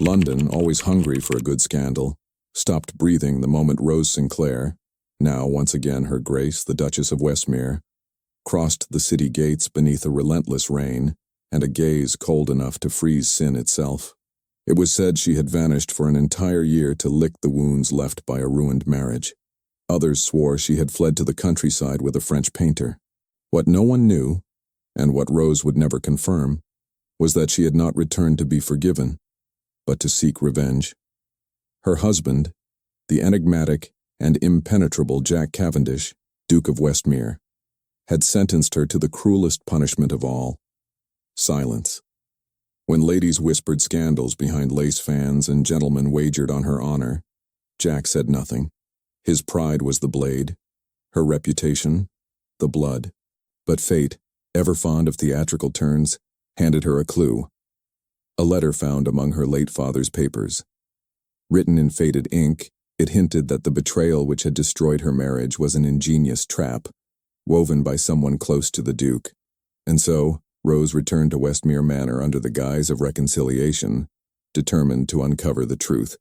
London, always hungry for a good scandal, stopped breathing the moment Rose Sinclair, now once again Her Grace the Duchess of Westmere, crossed the city gates beneath a relentless rain and a gaze cold enough to freeze sin itself. It was said she had vanished for an entire year to lick the wounds left by a ruined marriage. Others swore she had fled to the countryside with a French painter. What no one knew, and what Rose would never confirm, was that she had not returned to be forgiven, but to seek revenge. Her husband, the enigmatic and impenetrable Jack Cavendish, Duke of Westmere, had sentenced her to the cruelest punishment of all: silence. When ladies whispered scandals behind lace fans and gentlemen wagered on her honor, Jack said nothing. His pride was the blade, her reputation, the blood. But fate, ever fond of theatrical turns, handed her a clue. A letter found among her late father's papers. Written in faded ink, it hinted that the betrayal which had destroyed her marriage was an ingenious trap, woven by someone close to the Duke. And so, Rose returned to Westmere Manor under the guise of reconciliation, determined to uncover the truth.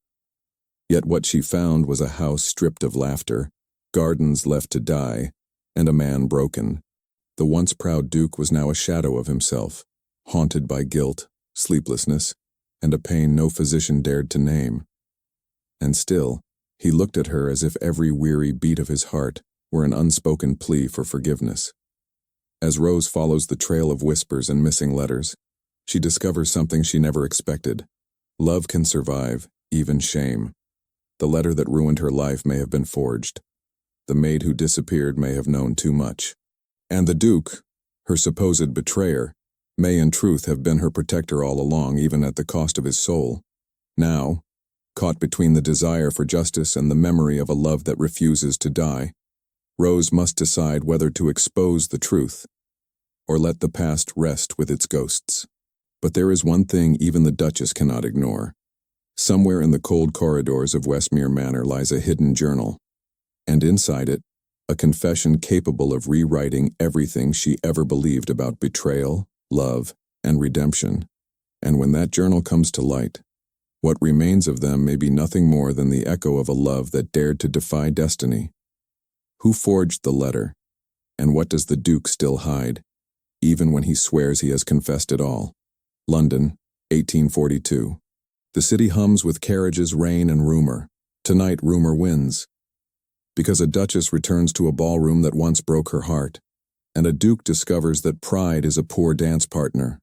Yet what she found was a house stripped of laughter, gardens left to die, and a man broken. The once proud Duke was now a shadow of himself, haunted by guilt, sleeplessness, and a pain no physician dared to name. And still, he looked at her as if every weary beat of his heart were an unspoken plea for forgiveness. As Rose follows the trail of whispers and missing letters, she discovers something she never expected. Love can survive, even shame. The letter that ruined her life may have been forged. The maid who disappeared may have known too much. And the Duke, her supposed betrayer, may in truth have been her protector all along, even at the cost of his soul. Now, caught between the desire for justice and the memory of a love that refuses to die, Rose must decide whether to expose the truth or let the past rest with its ghosts. But there is one thing even the Duchess cannot ignore. Somewhere in the cold corridors of Westmere Manor lies a hidden journal, and inside it, a confession capable of rewriting everything she ever believed about betrayal, love, and redemption. And when that journal comes to light, what remains of them may be nothing more than the echo of a love that dared to defy destiny. Who forged the letter, and what does the Duke still hide, even when he swears he has confessed it all? London, 1842. The city hums with carriages, rain, and rumor. Tonight, rumor wins. Because a duchess returns to a ballroom that once broke her heart, and a duke discovers that pride is a poor dance partner.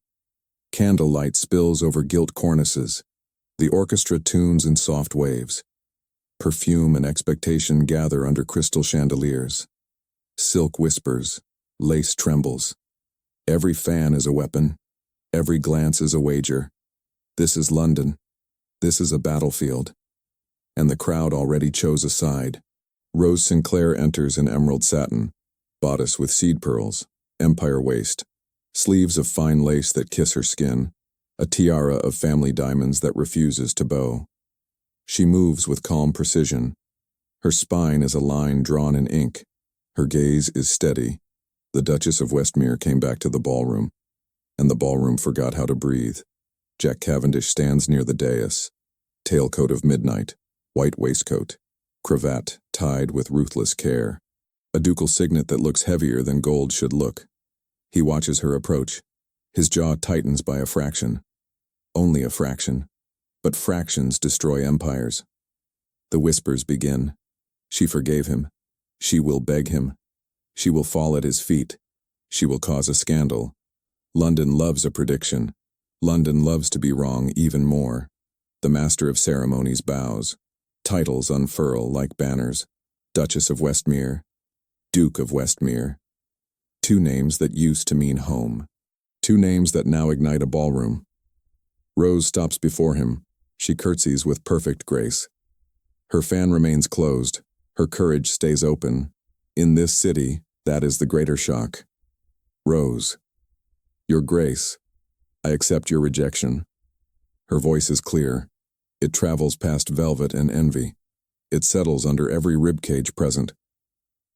Candlelight spills over gilt cornices. The orchestra tunes in soft waves. Perfume and expectation gather under crystal chandeliers. Silk whispers, lace trembles. Every fan is a weapon. Every glance is a wager. This is London. This is a battlefield. And the crowd already chose a side. Rose Sinclair enters in emerald satin, bodice with seed pearls, empire waist, sleeves of fine lace that kiss her skin, a tiara of family diamonds that refuses to bow. She moves with calm precision. Her spine is a line drawn in ink. Her gaze is steady. The Duchess of Westmere came back to the ballroom, and the ballroom forgot how to breathe. Jack Cavendish stands near the dais, tailcoat of midnight, white waistcoat, cravat tied with ruthless care, a ducal signet that looks heavier than gold should look. He watches her approach. His jaw tightens by a fraction. Only a fraction. But fractions destroy empires. The whispers begin. She forgave him. She will beg him. She will fall at his feet. She will cause a scandal. London loves a prediction. London loves to be wrong even more. The master of ceremonies bows. Titles unfurl like banners. Duchess of Westmere, Duke of Westmere. Two names that used to mean home. Two names that now ignite a ballroom. Rose stops before him. She curtsies with perfect grace. Her fan remains closed. Her courage stays open. In this city, that is the greater shock. Rose. Your Grace, I accept your rejection. Her voice is clear. It travels past velvet and envy. It settles under every ribcage present.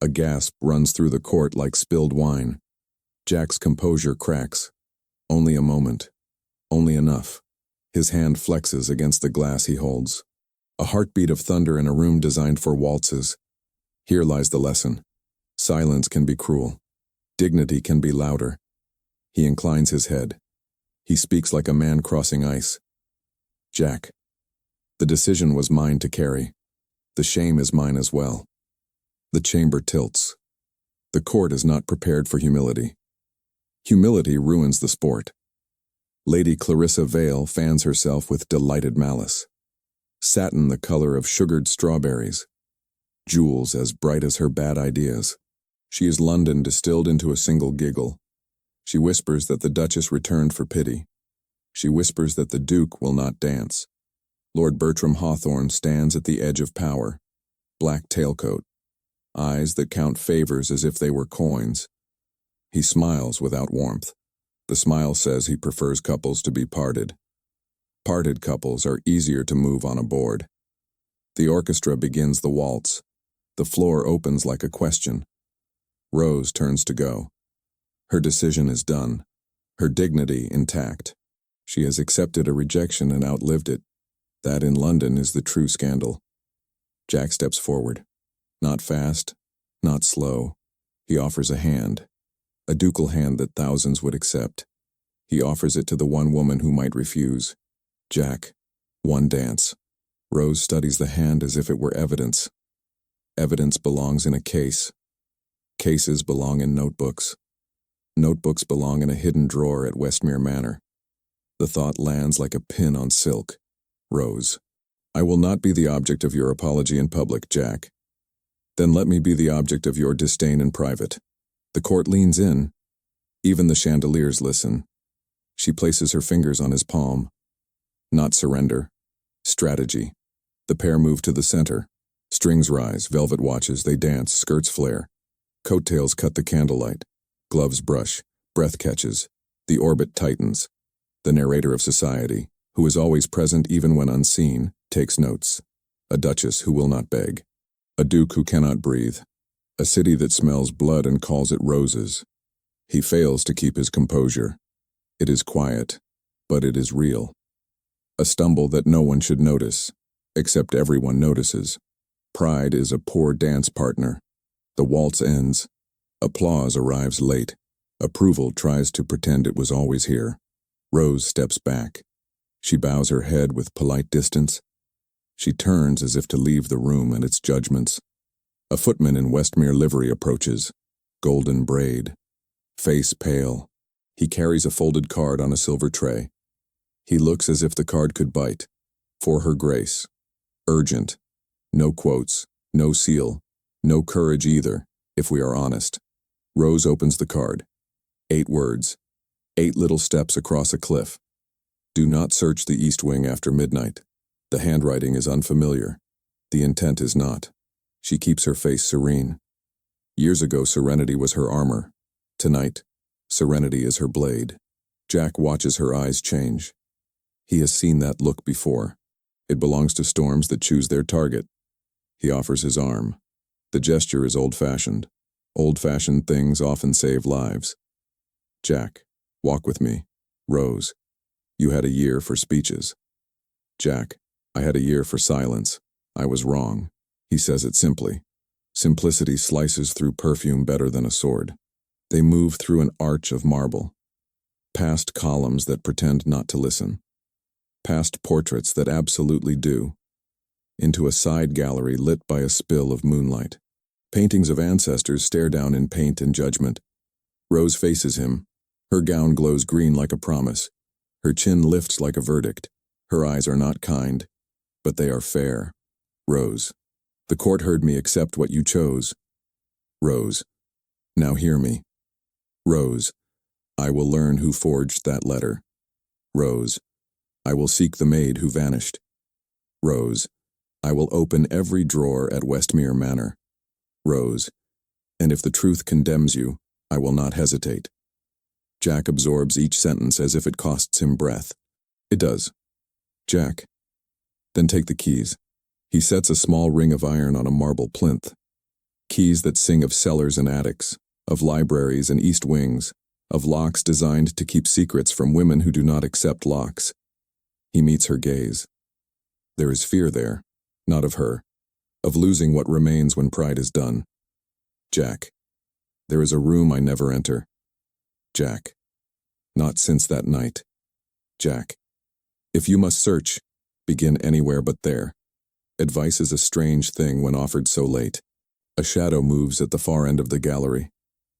A gasp runs through the court like spilled wine. Jack's composure cracks. Only a moment. Only enough. His hand flexes against the glass he holds. A heartbeat of thunder in a room designed for waltzes. Here lies the lesson. Silence can be cruel. Dignity can be louder. He inclines his head. He speaks like a man crossing ice. Jack. The decision was mine to carry. The shame is mine as well. The chamber tilts. The court is not prepared for humility. Humility ruins the sport. Lady Clarissa Vale fans herself with delighted malice. Satin the color of sugared strawberries. Jewels as bright as her bad ideas. She is London distilled into a single giggle. She whispers that the Duchess returned for pity. She whispers that the Duke will not dance. Lord Bertram Hawthorne stands at the edge of power. Black tailcoat. Eyes that count favors as if they were coins. He smiles without warmth. The smile says he prefers couples to be parted. Parted couples are easier to move on a board. The orchestra begins the waltz. The floor opens like a question. Rose turns to go. Her decision is done. Her dignity intact. She has accepted a rejection and outlived it. That in London is the true scandal. Jack steps forward. Not fast, not slow. He offers a hand. A ducal hand that thousands would accept. He offers it to the one woman who might refuse. Jack. One dance. Rose studies the hand as if it were evidence. Evidence belongs in a case. Cases belong in notebooks. Notebooks belong in a hidden drawer at Westmere Manor. The thought lands like a pin on silk. Rose. I will not be the object of your apology in public, Jack. Then let me be the object of your disdain in private. The court leans in. Even the chandeliers listen. She places her fingers on his palm. Not surrender. Strategy. The pair move to the center. Strings rise, velvet watches, they dance, skirts flare. Coattails cut the candlelight. Gloves brush. Breath catches. The orbit tightens. The narrator of society, who is always present even when unseen, takes notes. A duchess who will not beg. A duke who cannot breathe. A city that smells blood and calls it roses. He fails to keep his composure. It is quiet, but it is real. A stumble that no one should notice, except everyone notices. Pride is a poor dance partner. The waltz ends. Applause arrives late. Approval tries to pretend it was always here. Rose steps back. She bows her head with polite distance. She turns as if to leave the room and its judgments. A footman in Westmere livery approaches. Golden braid. Face pale. He carries a folded card on a silver tray. He looks as if the card could bite. For her grace. Urgent. No quotes. No seal. No courage either, if we are honest. Rose opens the card. 8 words. 8 little steps across a cliff. Do not search the east wing after midnight. The handwriting is unfamiliar. The intent is not. She keeps her face serene. Years ago, serenity was her armor. Tonight, serenity is her blade. Jack watches her eyes change. He has seen that look before. It belongs to storms that choose their target. He offers his arm. The gesture is old-fashioned. Old-fashioned things often save lives. Jack, walk with me. Rose, you had a year for speeches. Jack, I had a year for silence. I was wrong. He says it simply. Simplicity slices through perfume better than a sword. They move through an arch of marble. Past columns that pretend not to listen. Past portraits that absolutely do. Into a side gallery lit by a spill of moonlight. Paintings of ancestors stare down in paint and judgment. Rose faces him. Her gown glows green like a promise. Her chin lifts like a verdict. Her eyes are not kind, but they are fair. Rose, the court heard me accept what you chose. Rose, now hear me. Rose, I will learn who forged that letter. Rose, I will seek the maid who vanished. Rose, I will open every drawer at Westmere Manor. Rose, and if the truth condemns you, I will not hesitate. Jack absorbs each sentence as if it costs him breath. It does. Jack. Then take the keys. He sets a small ring of iron on a marble plinth. Keys that sing of cellars and attics, of libraries and east wings, of locks designed to keep secrets from women who do not accept locks. He meets her gaze. There is fear there, not of her, of losing what remains when pride is done. Jack. There is a room I never enter. Jack. Not since that night. Jack. If you must search, begin anywhere but there. Advice is a strange thing when offered so late. A shadow moves at the far end of the gallery.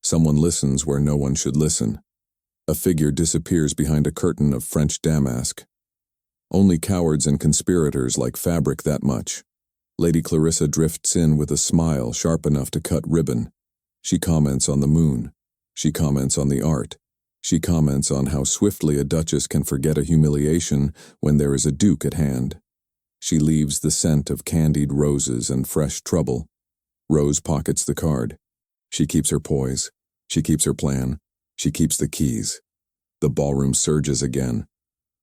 Someone listens where no one should listen. A figure disappears behind a curtain of French damask. Only cowards and conspirators like fabric that much. Lady Clarissa drifts in with a smile sharp enough to cut ribbon. She comments on the moon. She comments on the art. She comments on how swiftly a duchess can forget a humiliation when there is a duke at hand. She leaves the scent of candied roses and fresh trouble. Rose pockets the card. She keeps her poise. She keeps her plan. She keeps the keys. The ballroom surges again.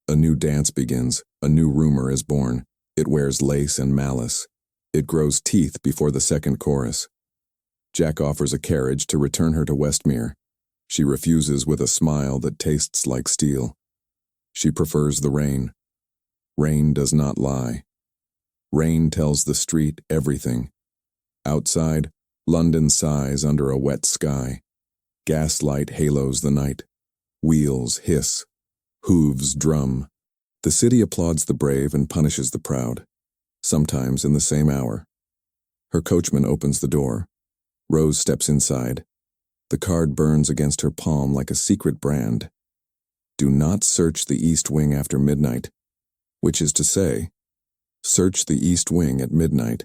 A new dance begins. A new rumor is born. It wears lace and malice. It grows teeth before the second chorus. Jack offers a carriage to return her to Westmere. She refuses with a smile that tastes like steel. She prefers the rain. Rain does not lie. Rain tells the street everything. Outside, London sighs under a wet sky. Gaslight halos the night. Wheels hiss. Hooves drum. The city applauds the brave and punishes the proud, sometimes in the same hour. Her coachman opens the door. Rose steps inside. The card burns against her palm like a secret brand. Do not search the East Wing after midnight, which is to say, search the East Wing at midnight.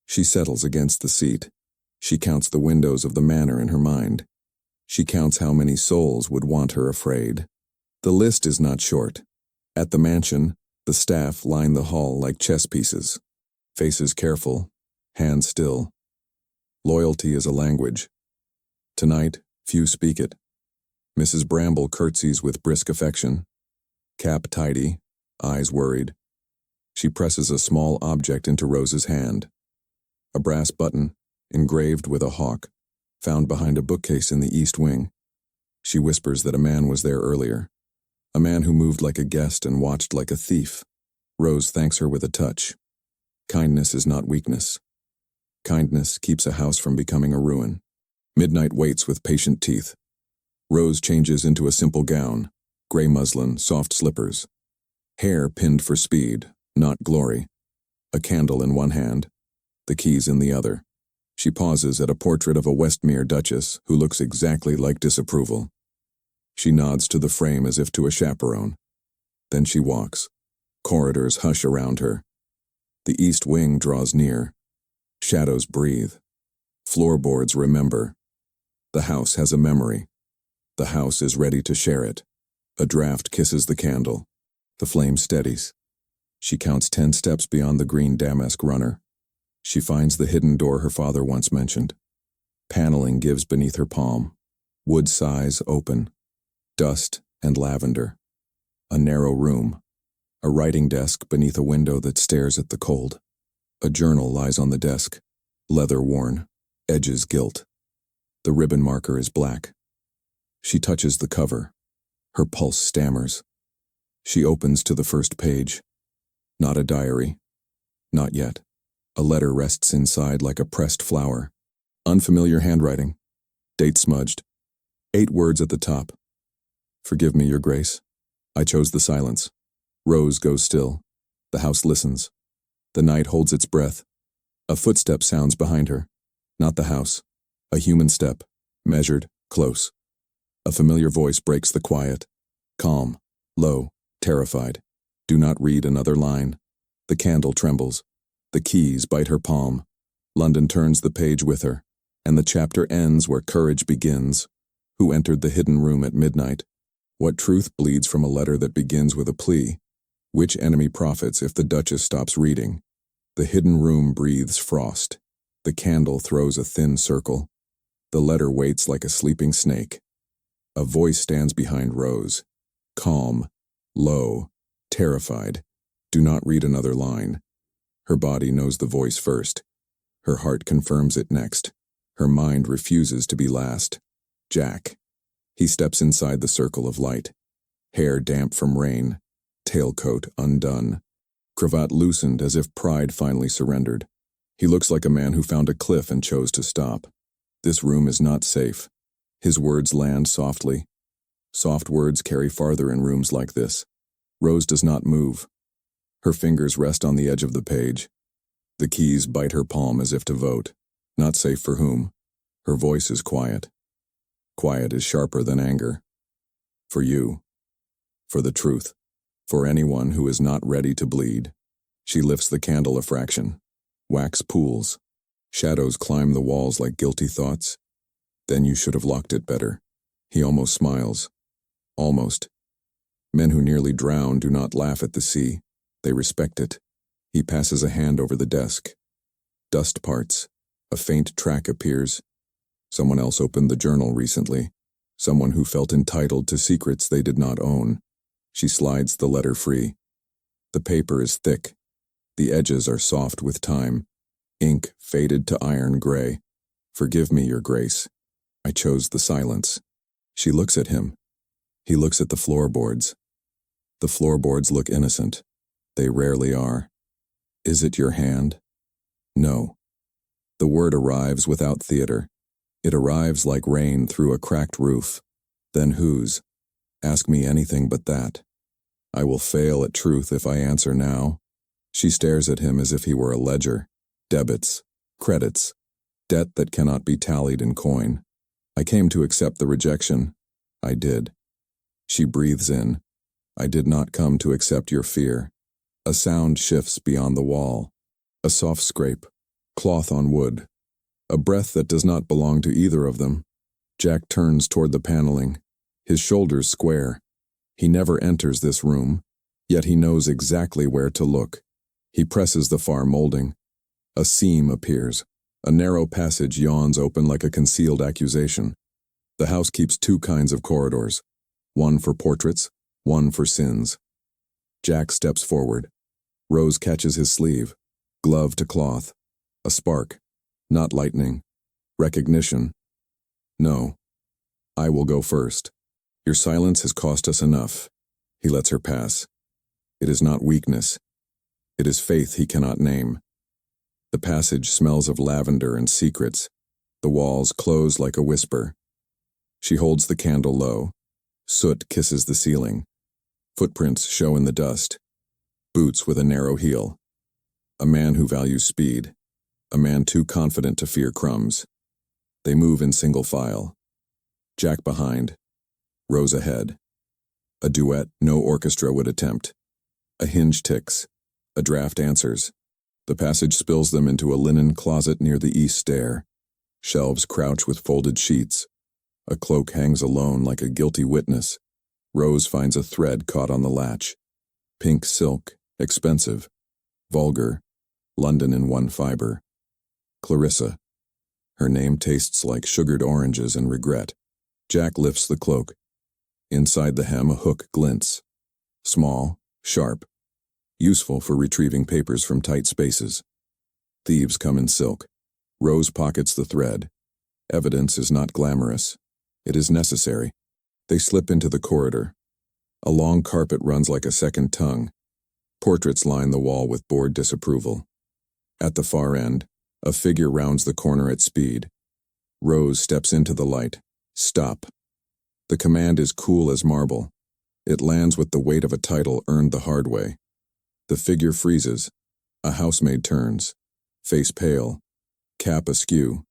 She settles against the seat. She counts the windows of the manor in her mind. She counts how many souls would want her afraid. The list is not short. At the mansion, the staff line the hall like chess pieces. Faces careful, hands still. Loyalty is a language. Tonight, few speak it. Mrs. Bramble curtsies with brisk affection. Cap tidy, eyes worried. She presses a small object into Rose's hand. A brass button, engraved with a hawk, found behind a bookcase in the East Wing. She whispers that a man was there earlier. A man who moved like a guest and watched like a thief. Rose thanks her with a touch. Kindness is not weakness. Kindness keeps a house from becoming a ruin. Midnight waits with patient teeth. Rose changes into a simple gown, gray muslin, soft slippers. Hair pinned for speed, not glory. A candle in one hand, the keys in the other. She pauses at a portrait of a Westmere duchess who looks exactly like disapproval. She nods to the frame as if to a chaperone. Then she walks. Corridors hush around her. The East Wing draws near. Shadows breathe. Floorboards remember. The house has a memory. The house is ready to share it. A draft kisses the candle. The flame steadies. She counts 10 steps beyond the green damask runner. She finds the hidden door her father once mentioned. Paneling gives beneath her palm. Wood sighs open. Dust and lavender. A narrow room. A writing desk beneath a window that stares at the cold. A journal lies on the desk. Leather worn. Edges gilt. The ribbon marker is black. She touches the cover. Her pulse stammers. She opens to the first page. Not a diary. Not yet. A letter rests inside like a pressed flower. Unfamiliar handwriting. Date smudged. 8 words at the top. Forgive me, Your Grace. I chose the silence. Rose goes still. The house listens. The night holds its breath. A footstep sounds behind her. Not the house. A human step. Measured, close. A familiar voice breaks the quiet. Calm, low, terrified. Do not read another line. The candle trembles. The keys bite her palm. London turns the page with her, and the chapter ends where courage begins. Who entered the hidden room at midnight? What truth bleeds from a letter that begins with a plea? Which enemy profits if the Duchess stops reading? The hidden room breathes frost. The candle throws a thin circle. The letter waits like a sleeping snake. A voice stands behind Rose. Calm, low, terrified. Do not read another line. Her body knows the voice first. Her heart confirms it next. Her mind refuses to be last. Jack. He steps inside the circle of light. Hair damp from rain. tailcoat undone, cravat loosened as if pride finally surrendered. He looks like a man who found a cliff and chose to stop. This room is not safe. His words land softly. Soft words carry farther in rooms like this. Rose does not move. Her fingers rest on the edge of the page. The keys bite her palm as if to vote. Not safe for whom? Her voice is quiet. Quiet is sharper than anger. For you. For the truth. For anyone who is not ready to bleed. She lifts the candle a fraction. Wax pools. Shadows climb the walls like guilty thoughts. Then you should have locked it better. He almost smiles. Almost. Men who nearly drown do not laugh at the sea. They respect it. He passes a hand over the desk. Dust parts. A faint track appears. Someone else opened the journal recently. Someone who felt entitled to secrets they did not own. She slides the letter free. The paper is thick. The edges are soft with time. Ink faded to iron gray. Forgive me, Your Grace. I chose the silence. She looks at him. He looks at the floorboards. The floorboards look innocent. They rarely are. Is it your hand? No. The word arrives without theater. It arrives like rain through a cracked roof. Then whose? Ask me anything but that. I will fail at truth if I answer now. She stares at him as if he were a ledger. Debits. Credits. Debt that cannot be tallied in coin. I came to accept the rejection. I did. She breathes in. I did not come to accept your fear. A sound shifts beyond the wall. A soft scrape. Cloth on wood. A breath that does not belong to either of them. Jack turns toward the paneling. His shoulders square. He never enters this room, yet he knows exactly where to look. He presses the far molding. A seam appears. A narrow passage yawns open like a concealed accusation. The house keeps two kinds of corridors. One for portraits, one for sins. Jack steps forward. Rose catches his sleeve. Glove to cloth. A spark. Not lightning. Recognition. No. I will go first. Your silence has cost us enough. He lets her pass. It is not weakness. It is faith he cannot name. The passage smells of lavender and secrets. The walls close like a whisper. She holds the candle low. Soot kisses the ceiling. Footprints show in the dust. Boots with a narrow heel. A man who values speed. A man too confident to fear crumbs. They move in single file. Jack behind. Rose ahead. A duet no orchestra would attempt. A hinge ticks. A draft answers. The passage spills them into a linen closet near the east stair. Shelves crouch with folded sheets. A cloak hangs alone like a guilty witness. Rose finds a thread caught on the latch. Pink silk, expensive. Vulgar. London in one fiber. Clarissa. Her name tastes like sugared oranges and regret. Jack lifts the cloak. Inside the hem a hook glints. Small, sharp. Useful for retrieving papers from tight spaces. Thieves come in silk. Rose pockets the thread. Evidence is not glamorous. It is necessary. They slip into the corridor. A long carpet runs like a second tongue. Portraits line the wall with bored disapproval. At the far end, a figure rounds the corner at speed. Rose steps into the light. Stop. The command is cool as marble. It lands with the weight of a title earned the hard way. The figure freezes. A housemaid turns. Face pale. Cap askew.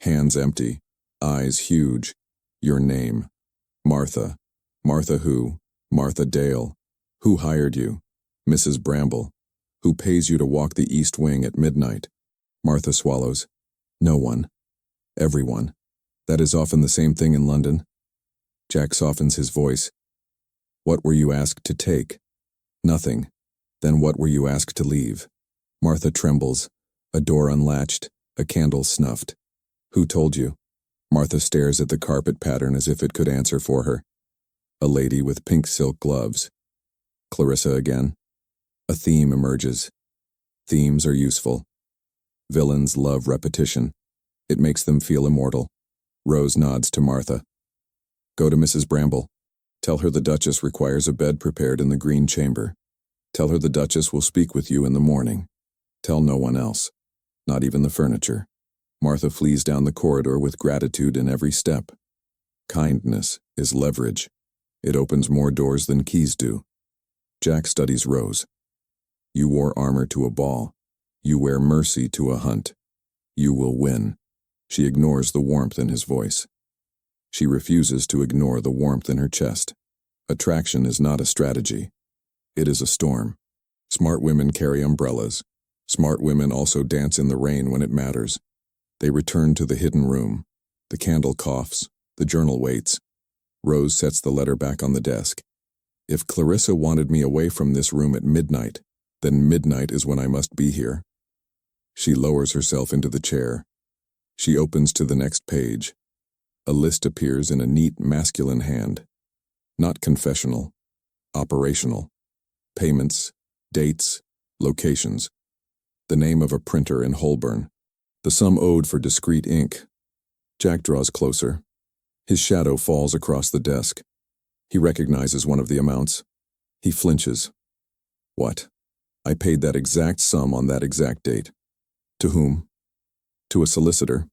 Hands empty. Eyes huge. Your name. Martha. Martha who? Martha Dale. Who hired you? Mrs. Bramble. Who pays you to walk the east wing at midnight? Martha swallows. No one. Everyone. That is often the same thing in London. Jack softens his voice. What were you asked to take? Nothing. Then what were you asked to leave? Martha trembles. A door unlatched. A candle snuffed. Who told you? Martha stares at the carpet pattern as if it could answer for her. A lady with pink silk gloves. Clarissa again. A theme emerges. Themes are useful. Villains love repetition. It makes them feel immortal. Rose nods to Martha. Go to Mrs. Bramble. Tell her the Duchess requires a bed prepared in the green chamber. Tell her the Duchess will speak with you in the morning. Tell no one else, not even the furniture. Martha flees down the corridor with gratitude in every step. Kindness is leverage. It opens more doors than keys do. Jack studies Rose. You wore armor to a ball. You wear mercy to a hunt. You will win. She ignores the warmth in his voice. She refuses to ignore the warmth in her chest. Attraction is not a strategy. It is a storm. Smart women carry umbrellas. Smart women also dance in the rain when it matters. They return to the hidden room. The candle coughs. The journal waits. Rose sets the letter back on the desk. If Clarissa wanted me away from this room at midnight, then midnight is when I must be here. She lowers herself into the chair. She opens to the next page. A list appears in a neat masculine hand. Not confessional. Operational. Payments, dates, locations. The name of a printer in Holborn. The sum owed for discreet ink. Jack draws closer. His shadow falls across the desk. He recognizes one of the amounts. He flinches. What? I paid that exact sum on that exact date. To whom? To a solicitor.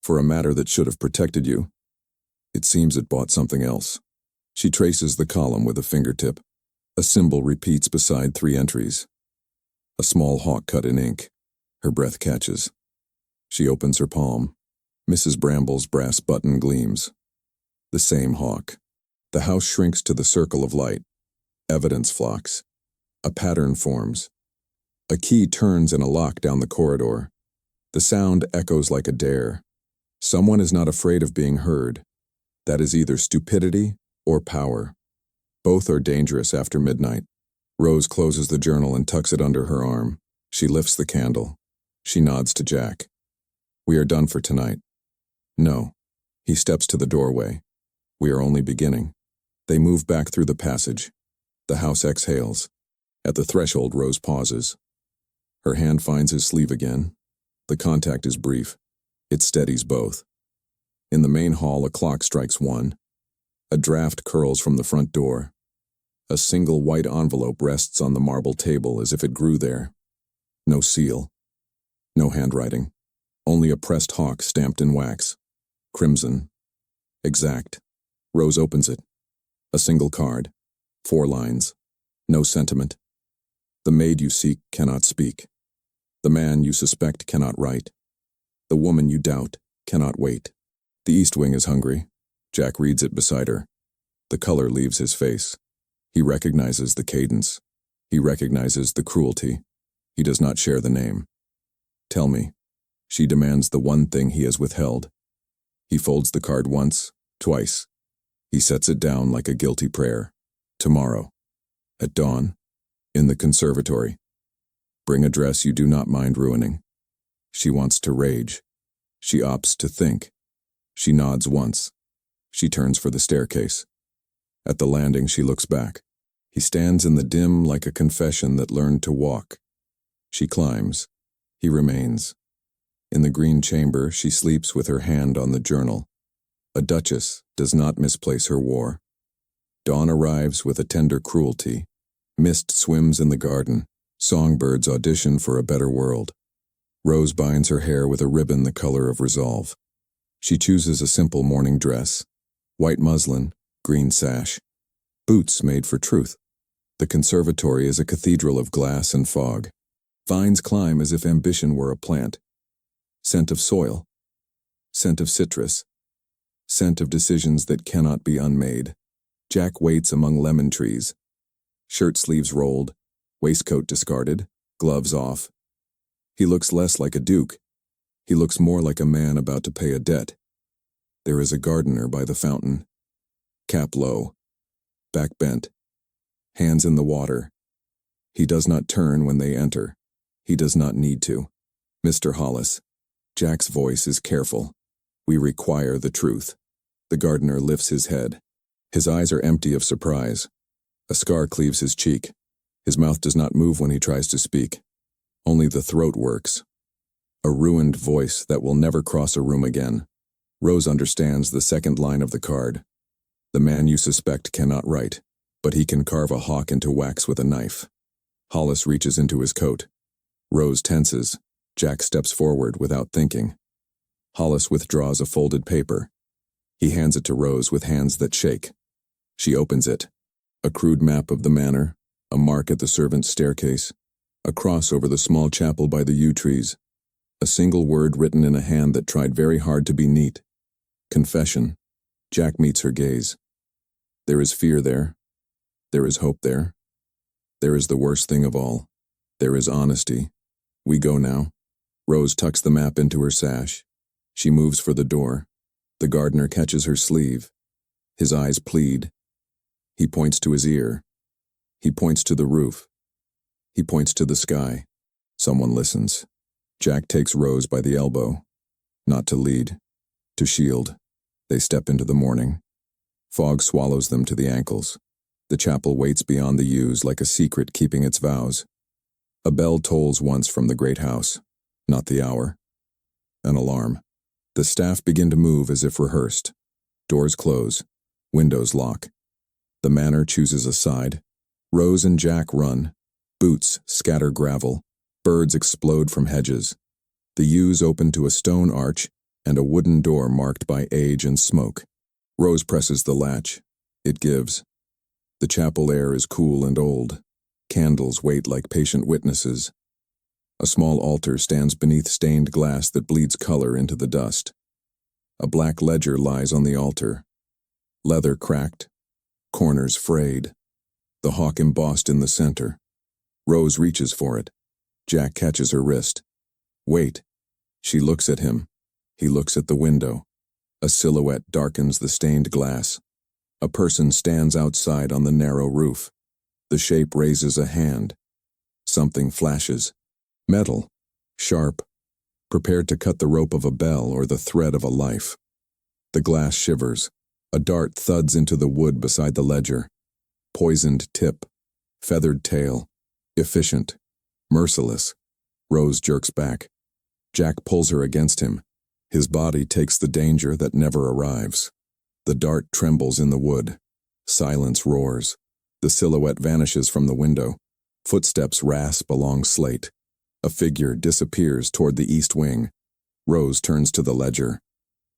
For a matter that should have protected you. It seems it bought something else. She traces the column with a fingertip. A symbol repeats beside 3 entries. A small hawk cut in ink. Her breath catches. She opens her palm. Mrs. Bramble's brass button gleams. The same hawk. The house shrinks to the circle of light. Evidence flocks. A pattern forms. A key turns in a lock down the corridor. The sound echoes like a dare. Someone is not afraid of being heard. That is either stupidity or power. Both are dangerous after midnight. Rose closes the journal and tucks it under her arm. She lifts the candle. She nods to Jack. We are done for tonight. No. He steps to the doorway. We are only beginning. They move back through the passage. The house exhales. At the threshold, Rose pauses. Her hand finds his sleeve again. The contact is brief. It steadies both. In the main hall, a clock strikes 1. A draft curls from the front door. A single white envelope rests on the marble table as if it grew there. No seal. No handwriting. Only a pressed hawk stamped in wax. Crimson. Exact. Rose opens it. A single card. 4 lines. No sentiment. The maid you seek cannot speak. The man you suspect cannot write. The woman you doubt cannot wait. The East Wing is hungry. Jack reads it beside her. The color leaves his face. He recognizes the cadence. He recognizes the cruelty. He does not share the name. Tell me. She demands the one thing he has withheld. He folds the card once, twice. He sets it down like a guilty prayer. Tomorrow. At dawn. In the conservatory. Bring a dress you do not mind ruining. She wants to rage. She opts to think. She nods once. She turns for the staircase. At the landing, she looks back. He stands in the dim like a confession that learned to walk. She climbs. He remains. In the green chamber, she sleeps with her hand on the journal. A duchess does not misplace her war. Dawn arrives with a tender cruelty. Mist swims in the garden. Songbirds audition for a better world. Rose binds her hair with a ribbon the color of resolve. She chooses a simple morning dress. White muslin, green sash. Boots made for truth. The conservatory is a cathedral of glass and fog. Vines climb as if ambition were a plant. Scent of soil. Scent of citrus. Scent of decisions that cannot be unmade. Jack waits among lemon trees. Shirt sleeves rolled, waistcoat discarded, gloves off. He looks less like a duke. He looks more like a man about to pay a debt. There is a gardener by the fountain. Cap low. Back bent. Hands in the water. He does not turn when they enter. He does not need to. Mr. Hollis. Jack's voice is careful. We require the truth. The gardener lifts his head. His eyes are empty of surprise. A scar cleaves his cheek. His mouth does not move when he tries to speak. Only the throat works. A ruined voice that will never cross a room again. Rose understands the second line of the card. The man you suspect cannot write, but he can carve a hawk into wax with a knife. Hollis reaches into his coat. Rose tenses. Jack steps forward without thinking. Hollis withdraws a folded paper. He hands it to Rose with hands that shake. She opens it. A crude map of the manor, a mark at the servants' staircase, a cross over the small chapel by the yew trees, a single word written in a hand that tried very hard to be neat. Confession. Jack meets her gaze. There is fear there. There is hope there. There is the worst thing of all. There is honesty. We go now. Rose tucks the map into her sash. She moves for the door. The gardener catches her sleeve. His eyes plead. He points to his ear. He points to the roof. He points to the sky. Someone listens. Jack takes Rose by the elbow. Not to lead. To shield. They step into the morning. Fog swallows them to the ankles. The chapel waits beyond the yews like a secret keeping its vows. A bell tolls once from the great house. Not the hour. An alarm. The staff begin to move as if rehearsed. Doors close. Windows lock. The manor chooses a side. Rose and Jack run. Boots scatter gravel. Birds explode from hedges. The yews open to a stone arch and a wooden door marked by age and smoke. Rose presses the latch. It gives. The chapel air is cool and old. Candles wait like patient witnesses. A small altar stands beneath stained glass that bleeds color into the dust. A black ledger lies on the altar. Leather cracked. Corners frayed. The hawk embossed in the center. Rose reaches for it. Jack catches her wrist. Wait. She looks at him. He looks at the window. A silhouette darkens the stained glass. A person stands outside on the narrow roof. The shape raises a hand. Something flashes. Metal. Sharp. Prepared to cut the rope of a bell or the thread of a life. The glass shivers. A dart thuds into the wood beside the ledger. Poisoned tip. Feathered tail. Efficient. Merciless. Rose jerks back. Jack pulls her against him. His body takes the danger that never arrives. The dart trembles in the wood. Silence roars. The silhouette vanishes from the window. Footsteps rasp along slate. A figure disappears toward the east wing. Rose turns to the ledger.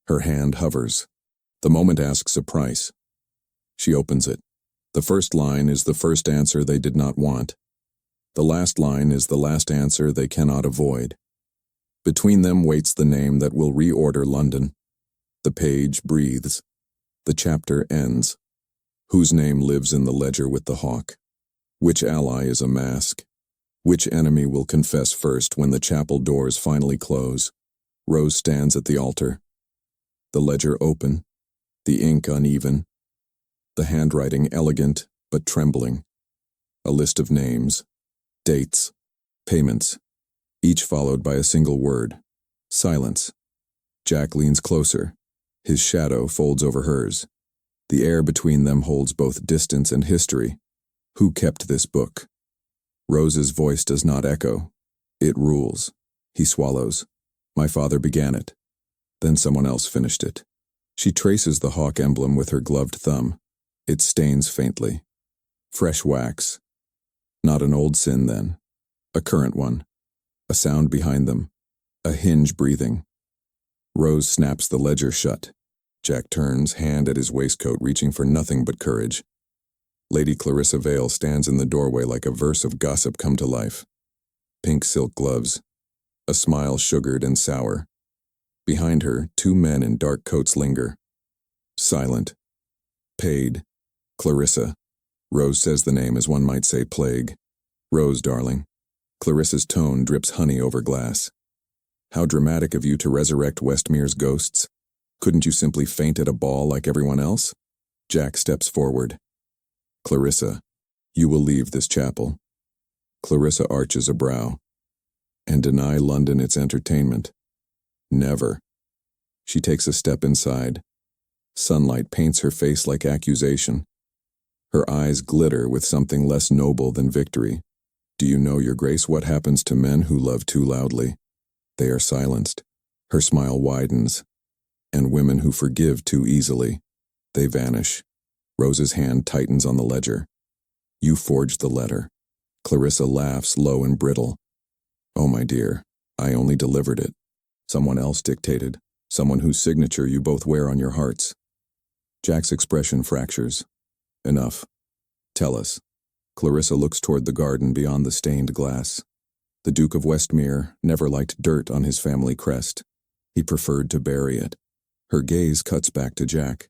Her hand hovers. The moment asks a price. She opens it. The first line is the first answer they did not want. The last line is the last answer they cannot avoid. Between them waits the name that will reorder London. The page breathes. The chapter ends. Whose name lives in the ledger with the hawk? Which ally is a mask? Which enemy will confess first when the chapel doors finally close? Rose stands at the altar. The ledger open. The ink uneven. The handwriting elegant but trembling. A list of names. Dates. Payments. Each followed by a single word. Silence. Jack leans closer. His shadow folds over hers. The air between them holds both distance and history. Who kept this book? Rose's voice does not echo. It rules. He swallows. My father began it. Then someone else finished it. She traces the hawk emblem with her gloved thumb. It stains faintly. Fresh wax. Not an old sin, then. A current one. A sound behind them. A hinge breathing. Rose snaps the ledger shut. Jack turns, hand at his waistcoat, reaching for nothing but courage. Lady Clarissa Vale stands in the doorway like a verse of gossip come to life. Pink silk gloves. A smile sugared and sour. Behind her, two men in dark coats linger. Silent. Paid. Clarissa. Rose says the name as one might say plague. Rose, darling. Clarissa's tone drips honey over glass. How dramatic of you to resurrect Westmere's ghosts. Couldn't you simply faint at a ball like everyone else? Jack steps forward. Clarissa, you will leave this chapel. Clarissa arches a brow. And deny London its entertainment. Never. She takes a step inside. Sunlight paints her face like accusation. Her eyes glitter with something less noble than victory. Do you know, Your Grace, what happens to men who love too loudly? They are silenced. Her smile widens. And women who forgive too easily. They vanish. Rose's hand tightens on the ledger. You forged the letter. Clarissa laughs low and brittle. Oh, my dear, I only delivered it. Someone else dictated, someone whose signature you both wear on your hearts. Jack's expression fractures. Enough. Tell us. Clarissa looks toward the garden beyond the stained glass. The Duke of Westmere never liked dirt on his family crest. He preferred to bury it. Her gaze cuts back to Jack.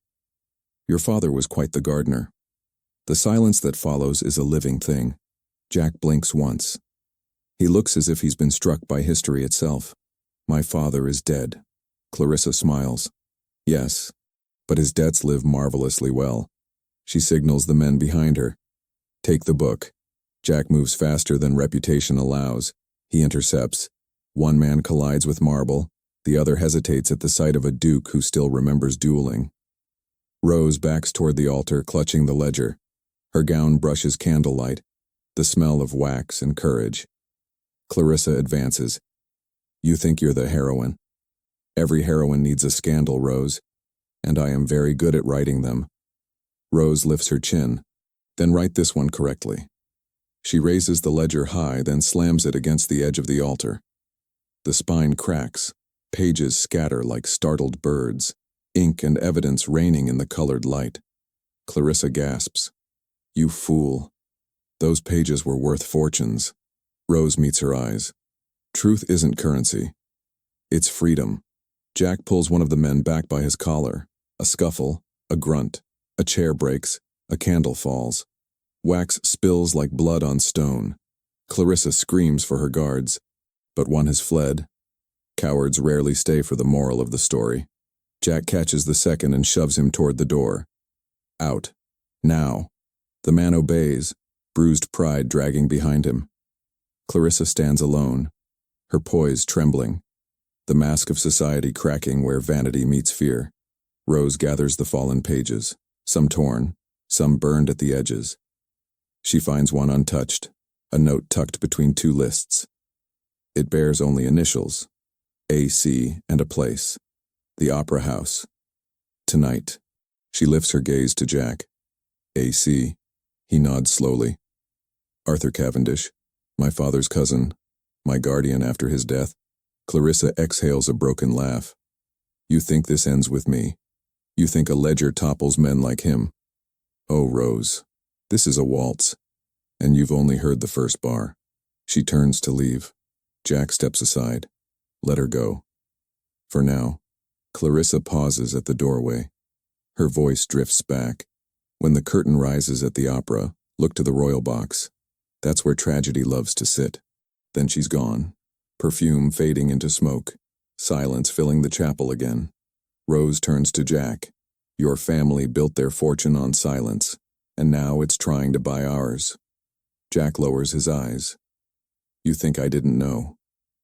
Your father was quite the gardener. The silence that follows is a living thing. Jack blinks once. He looks as if he's been struck by history itself. My father is dead. Clarissa smiles. Yes, but his debts live marvelously well. She signals the men behind her. Take the book. Jack moves faster than reputation allows. He intercepts. One man collides with marble. The other hesitates at the sight of a duke who still remembers dueling. Rose backs toward the altar, clutching the ledger. Her gown brushes candlelight, the smell of wax and courage. Clarissa advances. You think you're the heroine. Every heroine needs a scandal, Rose, and I am very good at writing them. Rose lifts her chin. Then write this one correctly. She raises the ledger high, then slams it against the edge of the altar. The spine cracks. Pages scatter like startled birds, ink and evidence raining in the colored light. Clarissa gasps. You fool. Those pages were worth fortunes. Rose meets her eyes. Truth isn't currency. It's freedom. Jack pulls one of the men back by his collar. A scuffle, a grunt, a chair breaks, a candle falls. Wax spills like blood on stone. Clarissa screams for her guards, but one has fled. Cowards rarely stay for the moral of the story. Jack catches the second and shoves him toward the door. Out. Now. The man obeys, bruised pride dragging behind him. Clarissa stands alone, her poise trembling, the mask of society cracking where vanity meets fear. Rose gathers the fallen pages, some torn, some burned at the edges. She finds one untouched, a note tucked between two lists. It bears only initials, AC and a place, the Opera House. Tonight. She lifts her gaze to Jack. AC. He nods slowly. Arthur Cavendish, my father's cousin, my guardian after his death. Clarissa exhales a broken laugh. You think this ends with me? You think a ledger topples men like him? Oh, Rose, this is a waltz, and you've only heard the first bar. She turns to leave. Jack steps aside. Let her go. For now. Clarissa pauses at the doorway. Her voice drifts back. When the curtain rises at the opera, look to the royal box. That's where tragedy loves to sit. Then she's gone. Perfume fading into smoke. Silence filling the chapel again. Rose turns to Jack. Your family built their fortune on silence, and now it's trying to buy ours. Jack lowers his eyes. You think I didn't know?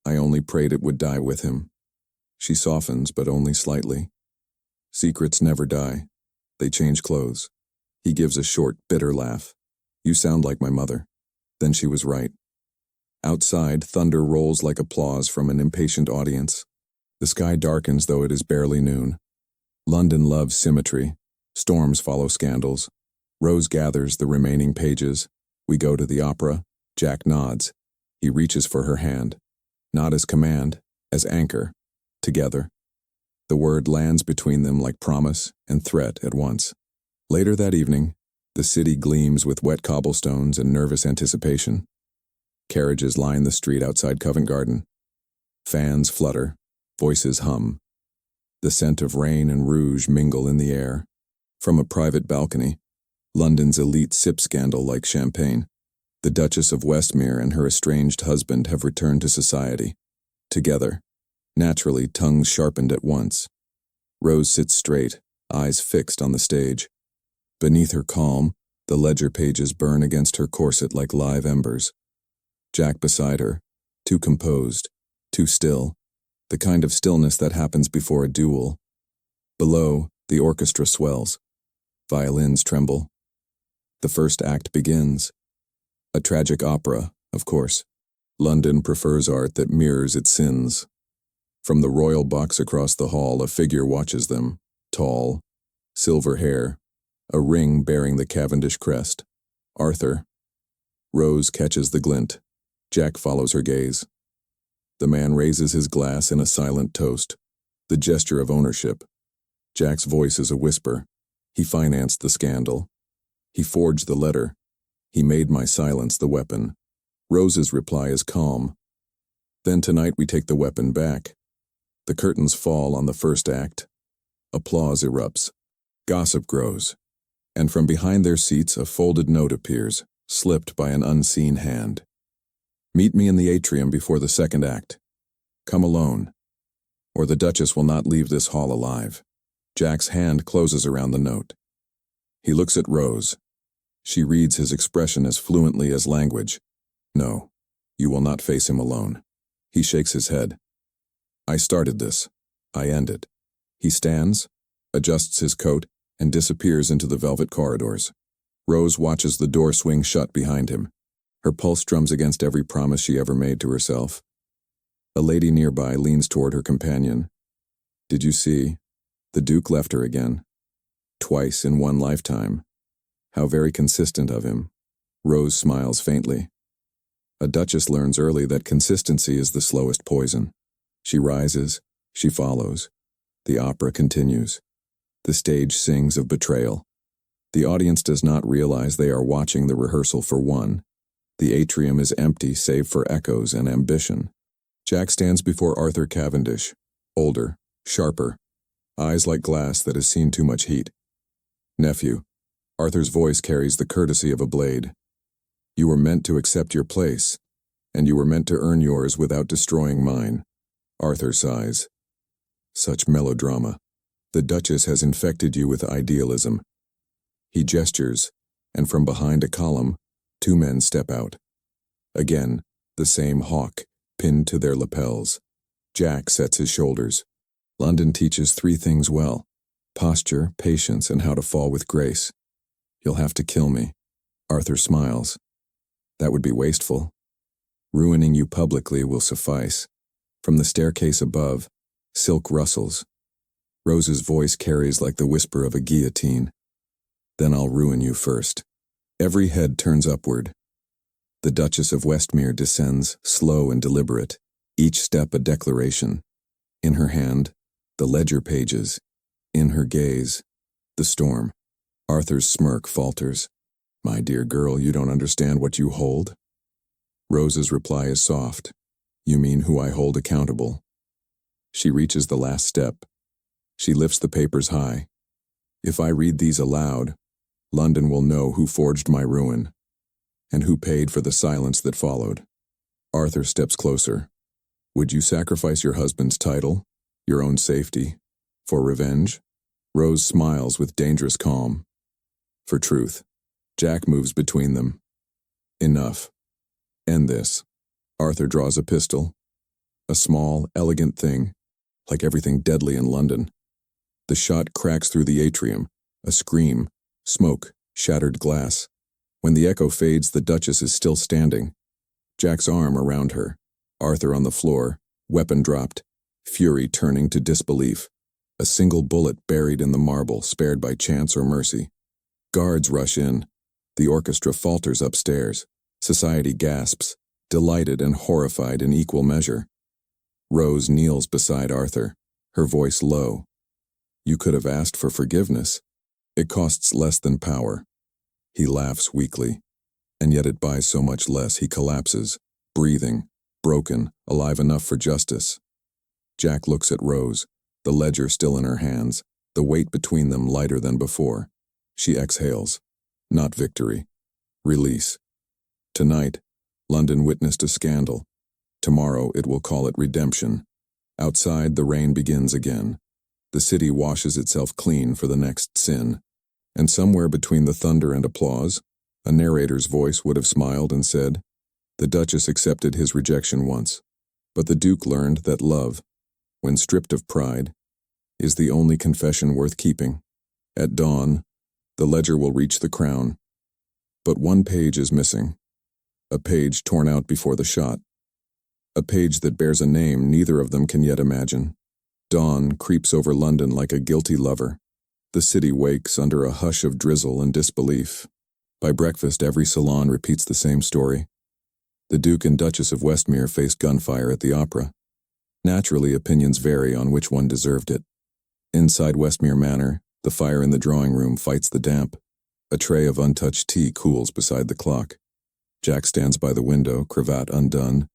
I only prayed it would die with him. She softens, but only slightly. Secrets never die. They change clothes. He gives a short, bitter laugh. You sound like my mother. Then she was right. Outside, thunder rolls like applause from an impatient audience. The sky darkens, though it is barely noon. London loves symmetry. Storms follow scandals. Rose gathers the remaining pages. We go to the opera. Jack nods. He reaches for her hand. Not as command, as anchor. Together. The word lands between them like promise and threat at once. Later that evening, the city gleams with wet cobblestones and nervous anticipation. Carriages line the street outside Covent Garden. Fans flutter, voices hum. The scent of rain and rouge mingle in the air. From a private balcony, London's elite sip scandal like champagne. The Duchess of Westmere and her estranged husband have returned to society. Together, naturally tongues sharpened at once. Rose sits straight, eyes fixed on the stage. Beneath her calm, the ledger pages burn against her corset like live embers. Jack beside her, too composed, too still, the kind of stillness that happens before a duel. Below, the orchestra swells. Violins tremble. The first act begins. A tragic opera, of course. London prefers art that mirrors its sins. From the royal box across the hall, a figure watches them, tall, silver hair, a ring bearing the Cavendish crest. Arthur. Rose catches the glint. Jack follows her gaze. The man raises his glass in a silent toast, the gesture of ownership. Jack's voice is a whisper. He financed the scandal. He forged the letter. He made my silence the weapon. Rose's reply is calm. Then tonight we take the weapon back. The curtains fall on the first act. Applause erupts. Gossip grows. And from behind their seats a folded note appears, slipped by an unseen hand. Meet me in the atrium before the second act. Come alone, or the Duchess will not leave this hall alive. Jack's hand closes around the note. He looks at Rose. She reads his expression as fluently as language. No, you will not face him alone. He shakes his head. I started this. I end it. He stands, adjusts his coat, and disappears into the velvet corridors. Rose watches the door swing shut behind him. Her pulse drums against every promise she ever made to herself. A lady nearby leans toward her companion. Did you see? The Duke left her again. Twice in one lifetime. How very consistent of him. Rose smiles faintly. A Duchess learns early that consistency is the slowest poison. She rises. She follows. The opera continues. The stage sings of betrayal. The audience does not realize they are watching the rehearsal for one. The atrium is empty save for echoes and ambition. Jack stands before Arthur Cavendish, older, sharper, eyes like glass that has seen too much heat. Nephew, Arthur's voice carries the courtesy of a blade. You were meant to accept your place, and you were meant to earn yours without destroying mine. Arthur sighs. Such melodrama. The Duchess has infected you with idealism. He gestures, and from behind a column, two men step out. Again, the same hawk, pinned to their lapels. Jack sets his shoulders. London teaches three things well: posture, patience, and how to fall with grace. You'll have to kill me. Arthur smiles. That would be wasteful. Ruining you publicly will suffice. From the staircase above, silk rustles. Rose's voice carries like the whisper of a guillotine. Then I'll ruin you first. Every head turns upward. The Duchess of Westmere descends, slow and deliberate, each step a declaration. In her hand, the ledger pages. In her gaze, the storm. Arthur's smirk falters. My dear girl, you don't understand what you hold? Rose's reply is soft. You mean who I hold accountable. She reaches the last step. She lifts the papers high. If I read these aloud, London will know who forged my ruin, and who paid for the silence that followed. Arthur steps closer. Would you sacrifice your husband's title, your own safety, for revenge? Rose smiles with dangerous calm. For truth. Jack moves between them. Enough. End this. Arthur draws a pistol. A small, elegant thing, like everything deadly in London. The shot cracks through the atrium. A scream. Smoke. Shattered glass. When the echo fades, the Duchess is still standing. Jack's arm around her. Arthur on the floor. Weapon dropped. Fury turning to disbelief. A single bullet buried in the marble, spared by chance or mercy. Guards rush in. The orchestra falters upstairs. Society gasps, delighted and horrified in equal measure. Rose kneels beside Arthur, her voice low. You could have asked for forgiveness. It costs less than power. He laughs weakly, and yet it buys so much less he collapses, breathing, broken, alive enough for justice. Jack looks at Rose, the ledger still in her hands, the weight between them lighter than before. She exhales. Not victory. Release. Tonight, London witnessed a scandal. Tomorrow it will call it redemption. Outside, the rain begins again. The city washes itself clean for the next sin. And somewhere between the thunder and applause, a narrator's voice would have smiled and said, The Duchess accepted his rejection once, but the Duke learned that love, when stripped of pride, is the only confession worth keeping. At dawn, the ledger will reach the crown. But one page is missing. A page torn out before the shot. A page that bears a name neither of them can yet imagine. Dawn creeps over London like a guilty lover. The city wakes under a hush of drizzle and disbelief. By breakfast, every salon repeats the same story. The Duke and Duchess of Westmere faced gunfire at the opera. Naturally, opinions vary on which one deserved it. Inside Westmere Manor, the fire in the drawing room fights the damp. A tray of untouched tea cools beside the clock. Jack stands by the window, cravat undone,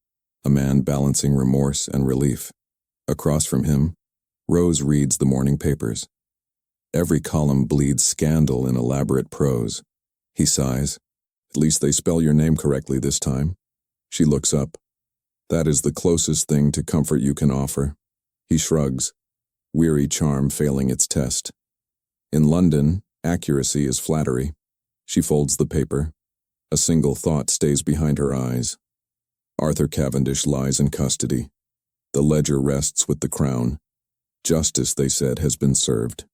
a man balancing remorse and relief. Across from him, Rose reads the morning papers. Every column bleeds scandal in elaborate prose. He sighs. At least they spell your name correctly this time. She looks up. That is the closest thing to comfort you can offer. He shrugs, weary charm failing its test. In London, accuracy is flattery. She folds the paper. A single thought stays behind her eyes. Arthur Cavendish lies in custody. The ledger rests with the Crown. Justice, they said, has been served.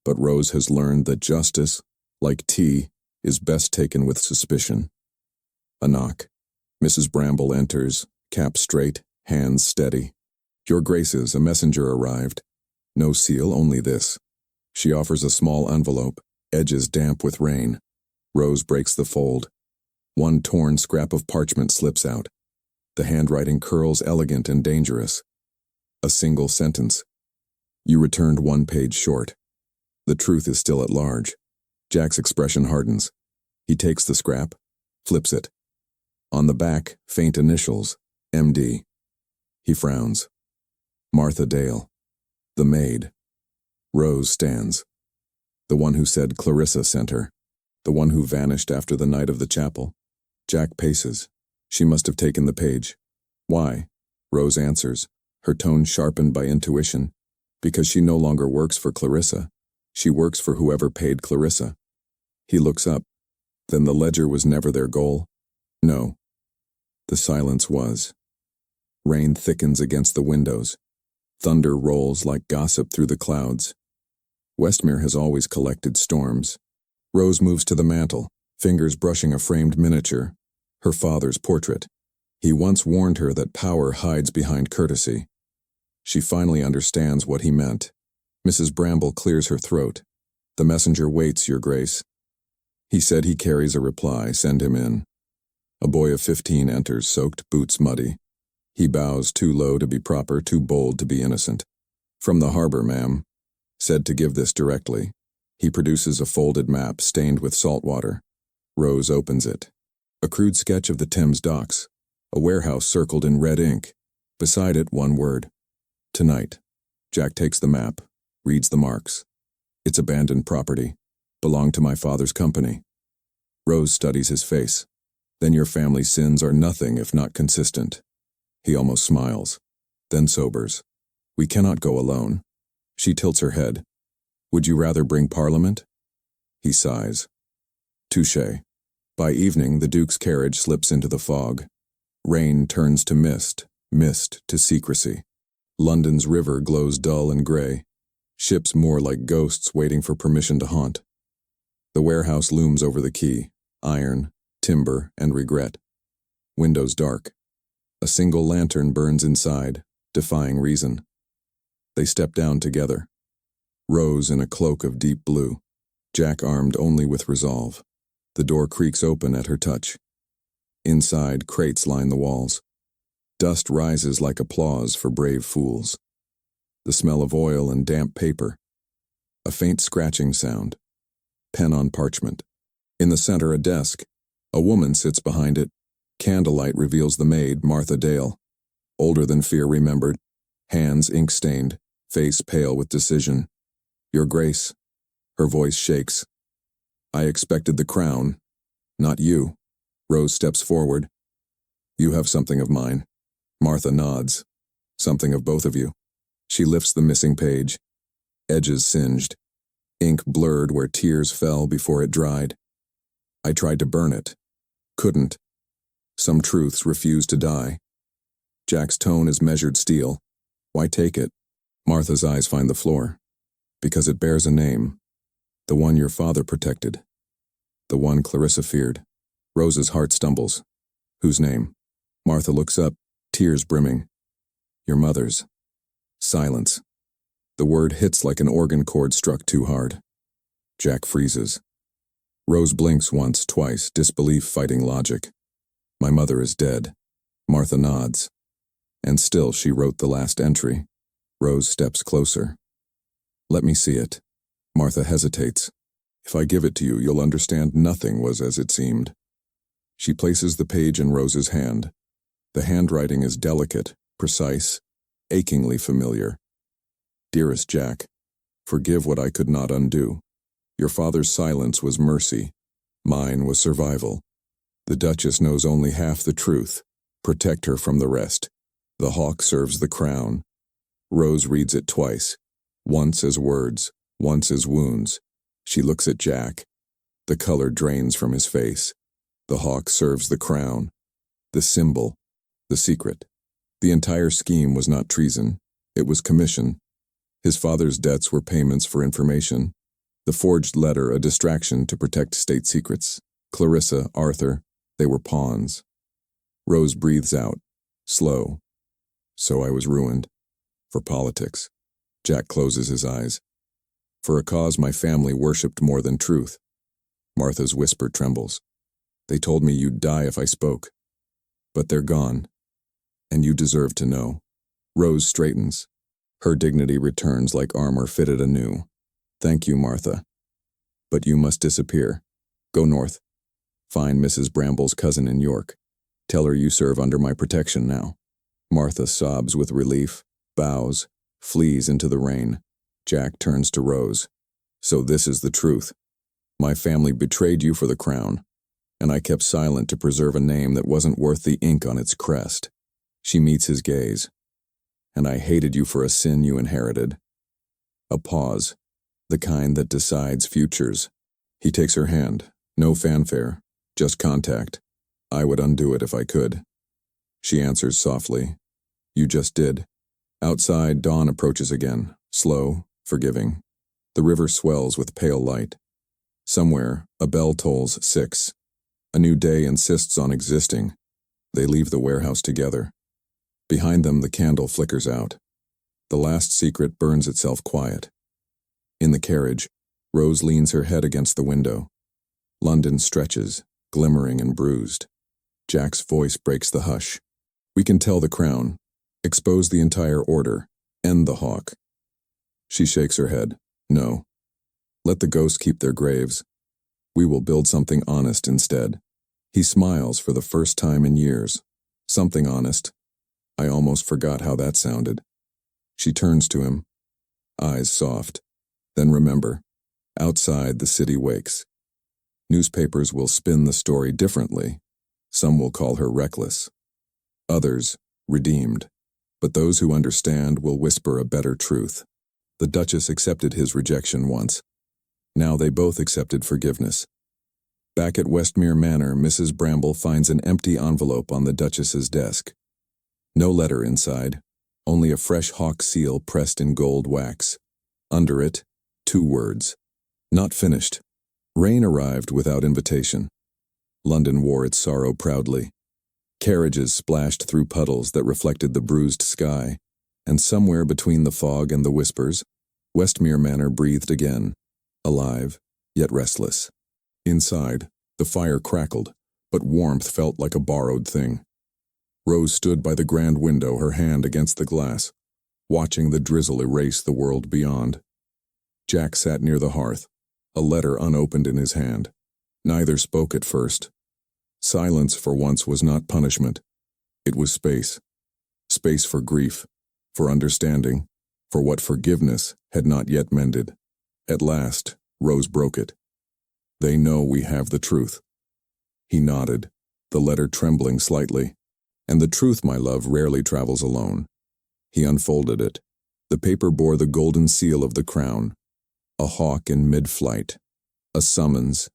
But Rose has learned that justice, like tea, is best taken with suspicion. A knock. Mrs. Bramble enters, cap straight, hands steady. Your Graces, a messenger arrived. No seal, only this. She offers a small envelope, edges damp with rain. Rose breaks the fold. One torn scrap of parchment slips out. The handwriting curls elegant and dangerous. A single sentence. You returned 1 page short. The truth is still at large. Jack's expression hardens. He takes the scrap, flips it. On the back, faint initials, MD. He frowns. Martha Dale. The maid. Rose stands. The one who said Clarissa sent her. The one who vanished after the night of the chapel. Jack paces. She must have taken the page. Why? Rose answers, her tone sharpened by intuition. Because she no longer works for Clarissa. She works for whoever paid Clarissa. He looks up. Then the ledger was never their goal? No. The silence was. Rain thickens against the windows. Thunder rolls like gossip through the clouds. Westmere has always collected storms. Rose moves to the mantel, fingers brushing a framed miniature, her father's portrait. He once warned her that power hides behind courtesy. She finally understands what he meant. Mrs. Bramble clears her throat. The messenger waits, Your Grace. He said he carries a reply, send him in. A boy of 15 enters, soaked, boots muddy. He bows, too low to be proper, too bold to be innocent. From the harbor, ma'am. Said to give this directly. He produces a folded map stained with salt water. Rose opens it. A crude sketch of the Thames docks. A warehouse circled in red ink. Beside it, one word. Tonight. Jack takes the map, reads the marks. It's abandoned property. Belonged to my father's company. Rose studies his face. Then your family's sins are nothing if not consistent. He almost smiles, then sobers. We cannot go alone. She tilts her head. Would you rather bring Parliament? He sighs. Touché. By evening, the Duke's carriage slips into the fog. Rain turns to mist, mist to secrecy. London's river glows dull and gray. Ships moor like ghosts waiting for permission to haunt. The warehouse looms over the quay, iron, timber, and regret. Windows dark. A single lantern burns inside, defying reason. They step down together. Rose in a cloak of deep blue. Jack armed only with resolve. The door creaks open at her touch. Inside, crates line the walls. Dust rises like applause for brave fools. The smell of oil and damp paper. A faint scratching sound. Pen on parchment. In the center, a desk. A woman sits behind it. Candlelight reveals the maid, Martha Dale. Older than fear remembered. Hands ink-stained. Face pale with decision. Your Grace. Her voice shakes. I expected the crown. Not you. Rose steps forward. You have something of mine. Martha nods. Something of both of you. She lifts the missing page. Edges singed. Ink blurred where tears fell before it dried. I tried to burn it. Couldn't. Some truths refuse to die. Jack's tone is measured steel. Why take it? Martha's eyes find the floor. Because it bears a name. The one your father protected. The one Clarissa feared. Rose's heart stumbles. Whose name? Martha looks up, tears brimming. Your mother's. Silence. The word hits like an organ chord struck too hard. Jack freezes. Rose blinks once, twice, disbelief fighting logic. My mother is dead. Martha nods. And still she wrote the last entry. Rose steps closer. Let me see it. Martha hesitates. If I give it to you, you'll understand nothing was as it seemed. She places the page in Rose's hand. The handwriting is delicate, precise, achingly familiar. Dearest Jack, forgive what I could not undo. Your father's silence was mercy. Mine was survival. The Duchess knows only half the truth. Protect her from the rest. The hawk serves the crown. Rose reads it twice. Once as words, once as wounds. She looks at Jack. The color drains from his face. The hawk serves the crown. The symbol. The secret. The entire scheme was not treason. It was commission. His father's debts were payments for information. The forged letter a distraction to protect state secrets. Clarissa, Arthur, they were pawns. Rose breathes out, slow. So I was ruined. For politics. Jack closes his eyes. For a cause my family worshipped more than truth. Martha's whisper trembles. They told me you'd die if I spoke. But they're gone. And you deserve to know. Rose straightens. Her dignity returns like armor fitted anew. Thank you, Martha. But you must disappear. Go north. Find Mrs. Bramble's cousin in York. Tell her you serve under my protection now. Martha sobs with relief, bows, flees into the rain. Jack turns to Rose. So this is the truth. My family betrayed you for the crown, and I kept silent to preserve a name that wasn't worth the ink on its crest. She meets his gaze. And I hated you for a sin you inherited. A pause. The kind that decides futures. He takes her hand. No fanfare. Just contact. I would undo it if I could. She answers softly. You just did. Outside, dawn approaches again. Slow, forgiving. The river swells with pale light. Somewhere, a bell tolls 6. A new day insists on existing. They leave the warehouse together. Behind them, the candle flickers out. The last secret burns itself quiet. In the carriage, Rose leans her head against the window. London stretches, glimmering and bruised. Jack's voice breaks the hush. We can tell the crown, expose the entire order, end the hawk. She shakes her head. No. Let the ghosts keep their graves. We will build something honest instead. He smiles for the first time in years. Something honest. I almost forgot how that sounded. She turns to him, eyes soft. Then remember, outside the city wakes. Newspapers will spin the story differently. Some will call her reckless. Others, redeemed. But those who understand will whisper a better truth. The Duchess accepted his rejection once. Now they both accepted forgiveness. Back at Westmere Manor, Mrs. Bramble finds an empty envelope on the Duchess's desk. No letter inside, only a fresh hawk seal pressed in gold wax. Under it, 2 words. Not finished. Rain arrived without invitation. London wore its sorrow proudly. Carriages splashed through puddles that reflected the bruised sky, and somewhere between the fog and the whispers, Westmere Manor breathed again, alive, yet restless. Inside, the fire crackled, but warmth felt like a borrowed thing. Rose stood by the grand window, her hand against the glass, watching the drizzle erase the world beyond. Jack sat near the hearth, a letter unopened in his hand. Neither spoke at first. Silence for once was not punishment. It was space. Space for grief, for understanding, for what forgiveness had not yet mended. At last, Rose broke it. They know we have the truth. He nodded, the letter trembling slightly. And the truth, my love, rarely travels alone. He unfolded it. The paper bore the golden seal of the crown. A hawk in mid-flight. A summons.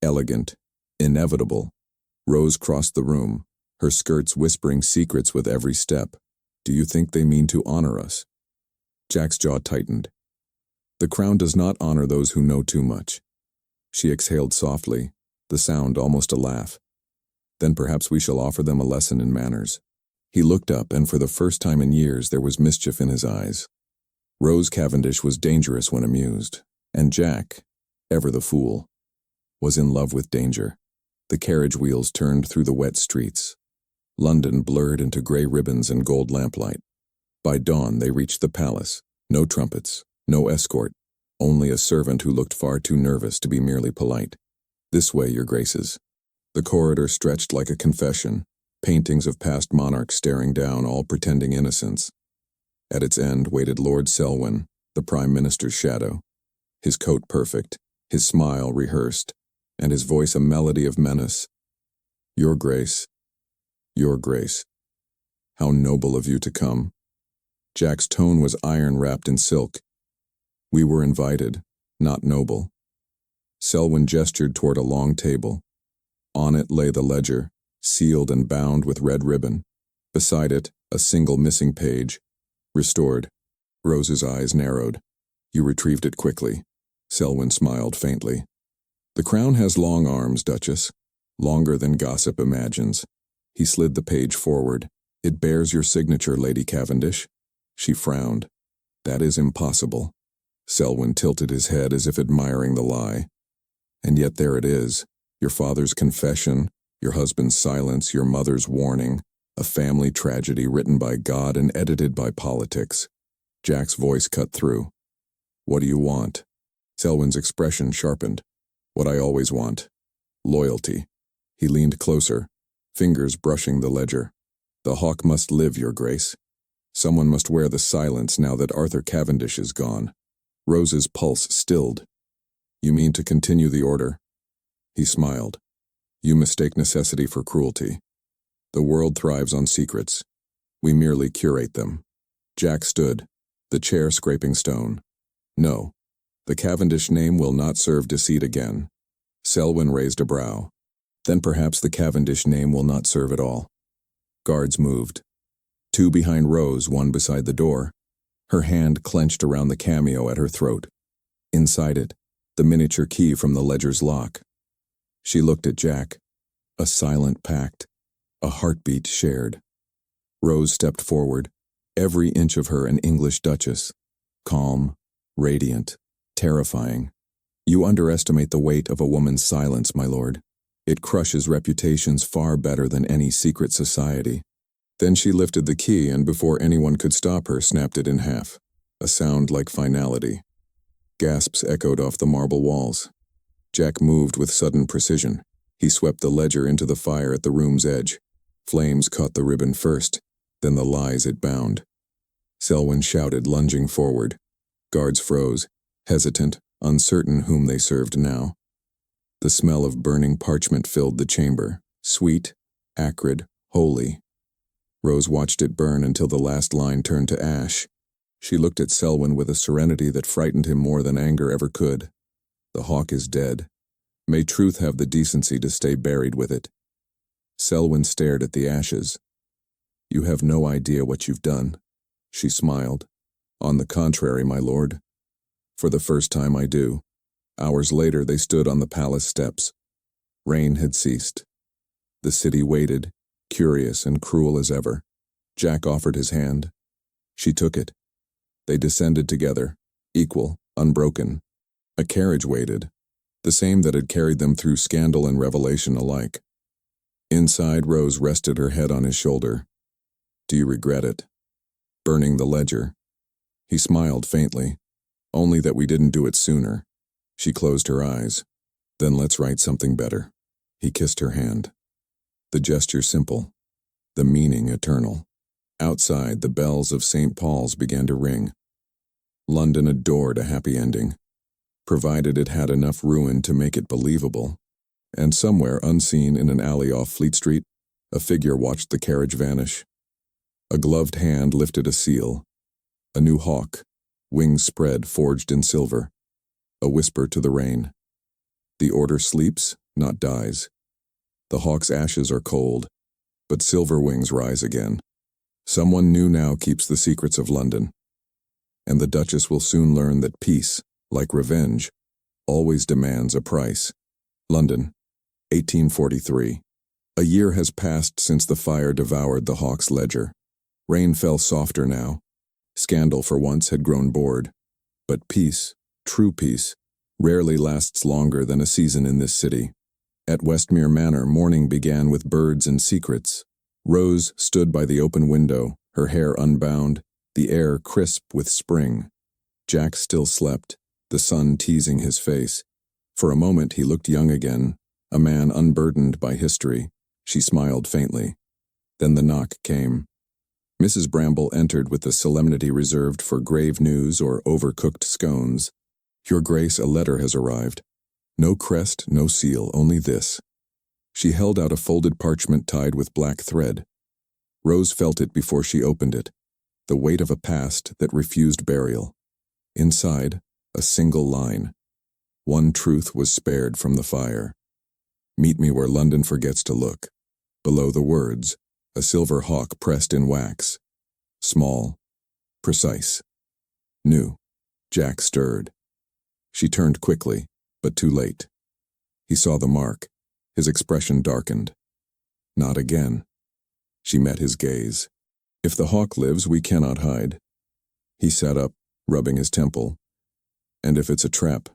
Elegant. Inevitable. Rose crossed the room, her skirts whispering secrets with every step. Do you think they mean to honor us? Jack's jaw tightened. The crown does not honor those who know too much. She exhaled softly, the sound almost a laugh. Then perhaps we shall offer them a lesson in manners. He looked up, and for the first time in years there was mischief in his eyes. Rose Cavendish was dangerous when amused, and Jack, ever the fool. was in love with danger. The carriage wheels turned through the wet streets. London blurred into grey ribbons and gold lamplight. By dawn they reached the palace. No trumpets, no escort, only a servant who looked far too nervous to be merely polite. "This way, your graces." The corridor stretched like a confession, paintings of past monarchs staring down, all pretending innocence. At its end waited Lord Selwyn, the Prime Minister's shadow, his coat perfect, his smile rehearsed, and his voice a melody of menace. "Your Grace, your Grace, how noble of you to come." Jack's tone was iron wrapped in silk. "We were invited, not noble." Selwyn gestured toward a long table. On it lay the ledger, sealed and bound with red ribbon. Beside it, a single missing page. "Restored." Rose's eyes narrowed. "You retrieved it quickly." Selwyn smiled faintly. "The crown has long arms, Duchess, longer than gossip imagines." He slid the page forward. "It bears your signature, Lady Cavendish." She frowned. "That is impossible." Selwyn tilted his head as if admiring the lie. "And yet there it is. Your father's confession, your husband's silence, your mother's warning, a family tragedy written by God and edited by politics." Jack's voice cut through. "What do you want?" Selwyn's expression sharpened. "What I always want. Loyalty." He leaned closer, fingers brushing the ledger. "The hawk must live, your grace. Someone must wear the silence now that Arthur Cavendish is gone." Rose's pulse stilled. "You mean to continue the order?" He smiled. "You mistake necessity for cruelty. The world thrives on secrets. We merely curate them." Jack stood, the chair scraping stone. "No, the Cavendish name will not serve deceit again." Selwyn raised a brow. "Then perhaps the Cavendish name will not serve at all." Guards moved. Two behind Rose, one beside the door. Her hand clenched around the cameo at her throat. Inside it, the miniature key from the ledger's lock. She looked at Jack. A silent pact, a heartbeat shared. Rose stepped forward, every inch of her an English duchess. Calm, radiant, terrifying. "You underestimate the weight of a woman's silence, my lord. It crushes reputations far better than any secret society." Then she lifted the key and before anyone could stop her, snapped it in half. A sound like finality. Gasps echoed off the marble walls. Jack moved with sudden precision. He swept the ledger into the fire at the room's edge. Flames caught the ribbon first, then the lies it bound. Selwyn shouted, lunging forward. Guards froze, hesitant, uncertain whom they served now. The smell of burning parchment filled the chamber, sweet, acrid, holy. Rose watched it burn until the last line turned to ash. She looked at Selwyn with a serenity that frightened him more than anger ever could. "The hawk is dead. May truth have the decency to stay buried with it." Selwyn stared at the ashes. "You have no idea what you've done." She smiled. "On the contrary, my lord. For the first time I do." Hours later they stood on the palace steps. Rain had ceased. The city waited, curious and cruel as ever. Jack offered his hand. She took it. They descended together, equal, unbroken. A carriage waited, the same that had carried them through scandal and revelation alike. Inside, Rose rested her head on his shoulder. "Do you regret it?" "Burning the ledger." He smiled faintly. "Only that we didn't do it sooner." She closed her eyes. "Then let's write something better." He kissed her hand. The gesture simple, the meaning eternal. Outside, the bells of St. Paul's began to ring. London adored a happy ending, provided it had enough ruin to make it believable. And somewhere unseen in an alley off Fleet Street, a figure watched the carriage vanish. A gloved hand lifted a seal. A new hawk, wings spread, forged in silver. A whisper to the rain. The order sleeps, not dies. The hawk's ashes are cold, but silver wings rise again. Someone new now keeps the secrets of London. And the Duchess will soon learn that peace, like revenge, always demands a price. London, 1843. A year has passed since the fire devoured the hawk's ledger. Rain fell softer now. Scandal for once had grown bored. But peace, true peace, rarely lasts longer than a season in this city. At Westmere Manor, morning began with birds and secrets. Rose stood by the open window, her hair unbound, the air crisp with spring. Jack still slept, the sun teasing his face. For a moment he looked young again, a man unburdened by history. She smiled faintly. Then the knock came. Mrs. Bramble entered with the solemnity reserved for grave news or overcooked scones. "Your Grace, a letter has arrived. No crest, no seal, only this." She held out a folded parchment tied with black thread. Rose felt it before she opened it, the weight of a past that refused burial. Inside, a single line. One truth was spared from the fire. "Meet me where London forgets to look." Below the words, a silver hawk pressed in wax. Small, precise. New. Jack stirred. She turned quickly, but too late. He saw the mark. His expression darkened. Not again. She met his gaze. "If the hawk lives, we cannot hide." He sat up, rubbing his temple. "And if it's a trap,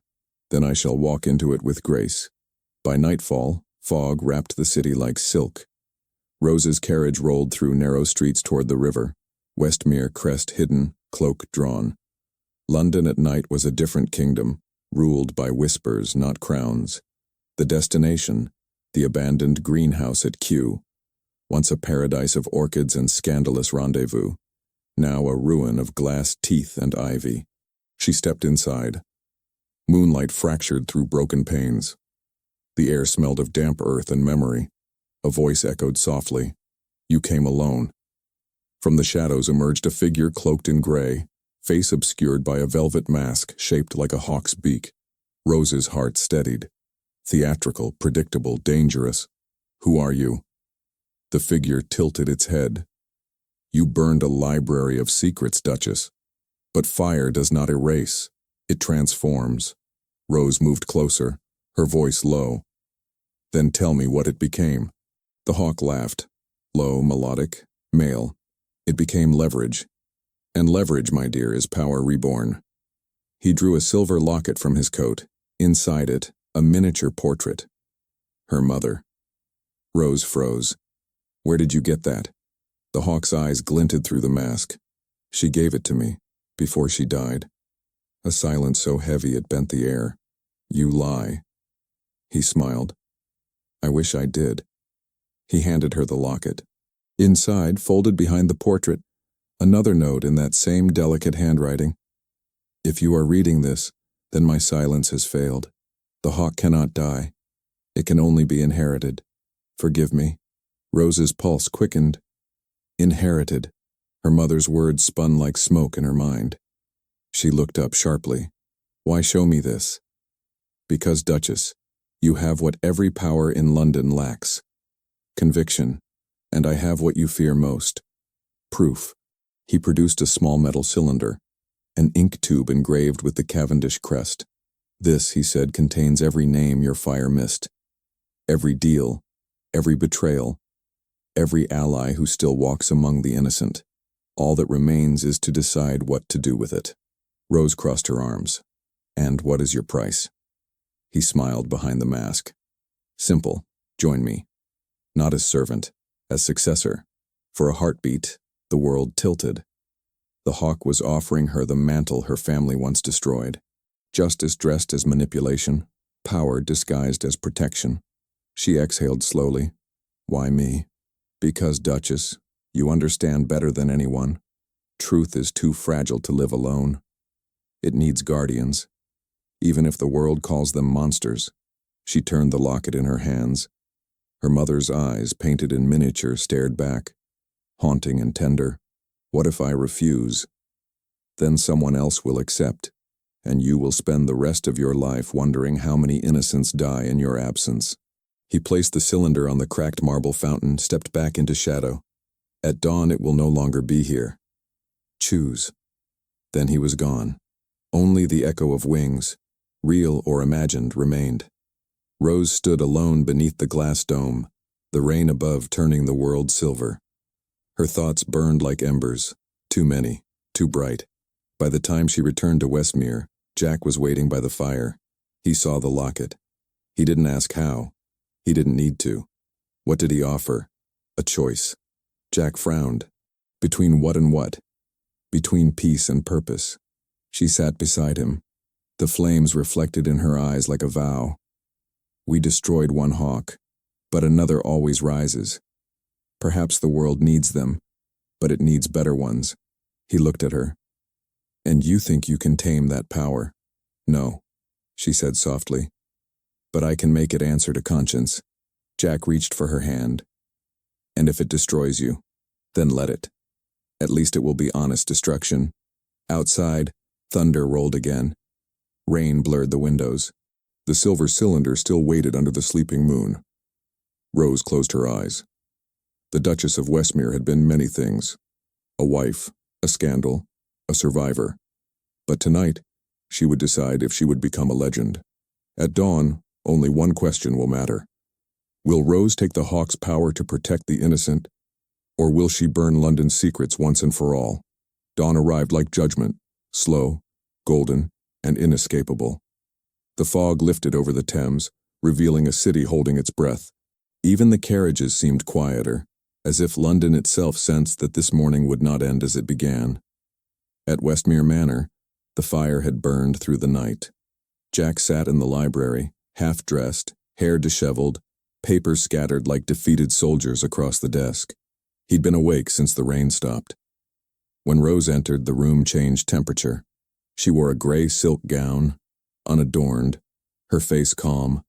then I shall walk into it with grace." By nightfall, fog wrapped the city like silk. Rose's carriage rolled through narrow streets toward the river, Westmere crest hidden, cloak drawn. London at night was a different kingdom, ruled by whispers, not crowns. The destination, the abandoned greenhouse at Kew, once a paradise of orchids and scandalous rendezvous, now a ruin of glass teeth and ivy. She stepped inside. Moonlight fractured through broken panes. The air smelled of damp earth and memory. A voice echoed softly, "You came alone." From the shadows emerged a figure cloaked in gray, face obscured by a velvet mask shaped like a hawk's beak. Rose's heart steadied. Theatrical, predictable, dangerous. "Who are you?" The figure tilted its head. "You burned a library of secrets, Duchess. But fire does not erase. It transforms." Rose moved closer, her voice low. "Then tell me what it became." The hawk laughed. Low, melodic, male. "It became leverage. And leverage, my dear, is power reborn." He drew a silver locket from his coat. Inside it, a miniature portrait. Her mother. Rose froze. "Where did you get that?" The hawk's eyes glinted through the mask. "She gave it to me, before she died." A silence so heavy it bent the air. "You lie." He smiled. "I wish I did." He handed her the locket. Inside, folded behind the portrait, another note in that same delicate handwriting. "If you are reading this, then my silence has failed. The hawk cannot die. It can only be inherited. Forgive me." Rose's pulse quickened. Inherited. Her mother's words spun like smoke in her mind. She looked up sharply. "Why show me this?" "Because, Duchess, you have what every power in London lacks. Conviction. And I have what you fear most. Proof." He produced a small metal cylinder, an ink tube engraved with the Cavendish crest. "This," he said, "contains every name your fire missed. Every deal, every betrayal, every ally who still walks among the innocent. All that remains is to decide what to do with it." Rose crossed her arms. "And what is your price?" He smiled behind the mask. "Simple. Join me. Not as servant, as successor." For a heartbeat, the world tilted. The hawk was offering her the mantle her family once destroyed. Justice dressed as manipulation, power disguised as protection. She exhaled slowly. "Why me?" "Because, Duchess, you understand better than anyone. Truth is too fragile to live alone. It needs guardians, even if the world calls them monsters." She turned the locket in her hands. Her mother's eyes, painted in miniature, stared back, haunting and tender. "What if I refuse? Then someone else will accept, and you will spend the rest of your life wondering how many innocents die in your absence." He placed the cylinder on the cracked marble fountain, stepped back into shadow. "At dawn it will no longer be here. Choose." Then he was gone. Only the echo of wings, real or imagined, remained. Rose stood alone beneath the glass dome, the rain above turning the world silver. Her thoughts burned like embers, too many, too bright. By the time she returned to Westmere, Jack was waiting by the fire. He saw the locket. He didn't ask how. He didn't need to. What did he offer? A choice. Jack frowned. Between what and what? Between peace and purpose. She sat beside him. The flames reflected in her eyes like a vow. We destroyed one hawk, but another always rises. Perhaps the world needs them, but it needs better ones. He looked at her. And you think you can tame that power? No, she said softly. But I can make it answer to conscience. Jack reached for her hand. And if it destroys you, then let it. At least it will be honest destruction. Outside, thunder rolled again. Rain blurred the windows. The silver cylinder still waited under the sleeping moon. Rose closed her eyes. The Duchess of Westmere had been many things. A wife, a scandal, a survivor. But tonight, she would decide if she would become a legend. At dawn, only one question will matter. Will Rose take the hawk's power to protect the innocent, or will she burn London's secrets once and for all? Dawn arrived like judgment, slow, golden, and inescapable. The fog lifted over the Thames, revealing a city holding its breath. Even the carriages seemed quieter, as if London itself sensed that this morning would not end as it began. At Westmere Manor, the fire had burned through the night. Jack sat in the library, half-dressed, hair disheveled, papers scattered like defeated soldiers across the desk. He'd been awake since the rain stopped. When Rose entered, the room changed temperature. She wore a gray silk gown, unadorned, her face calm,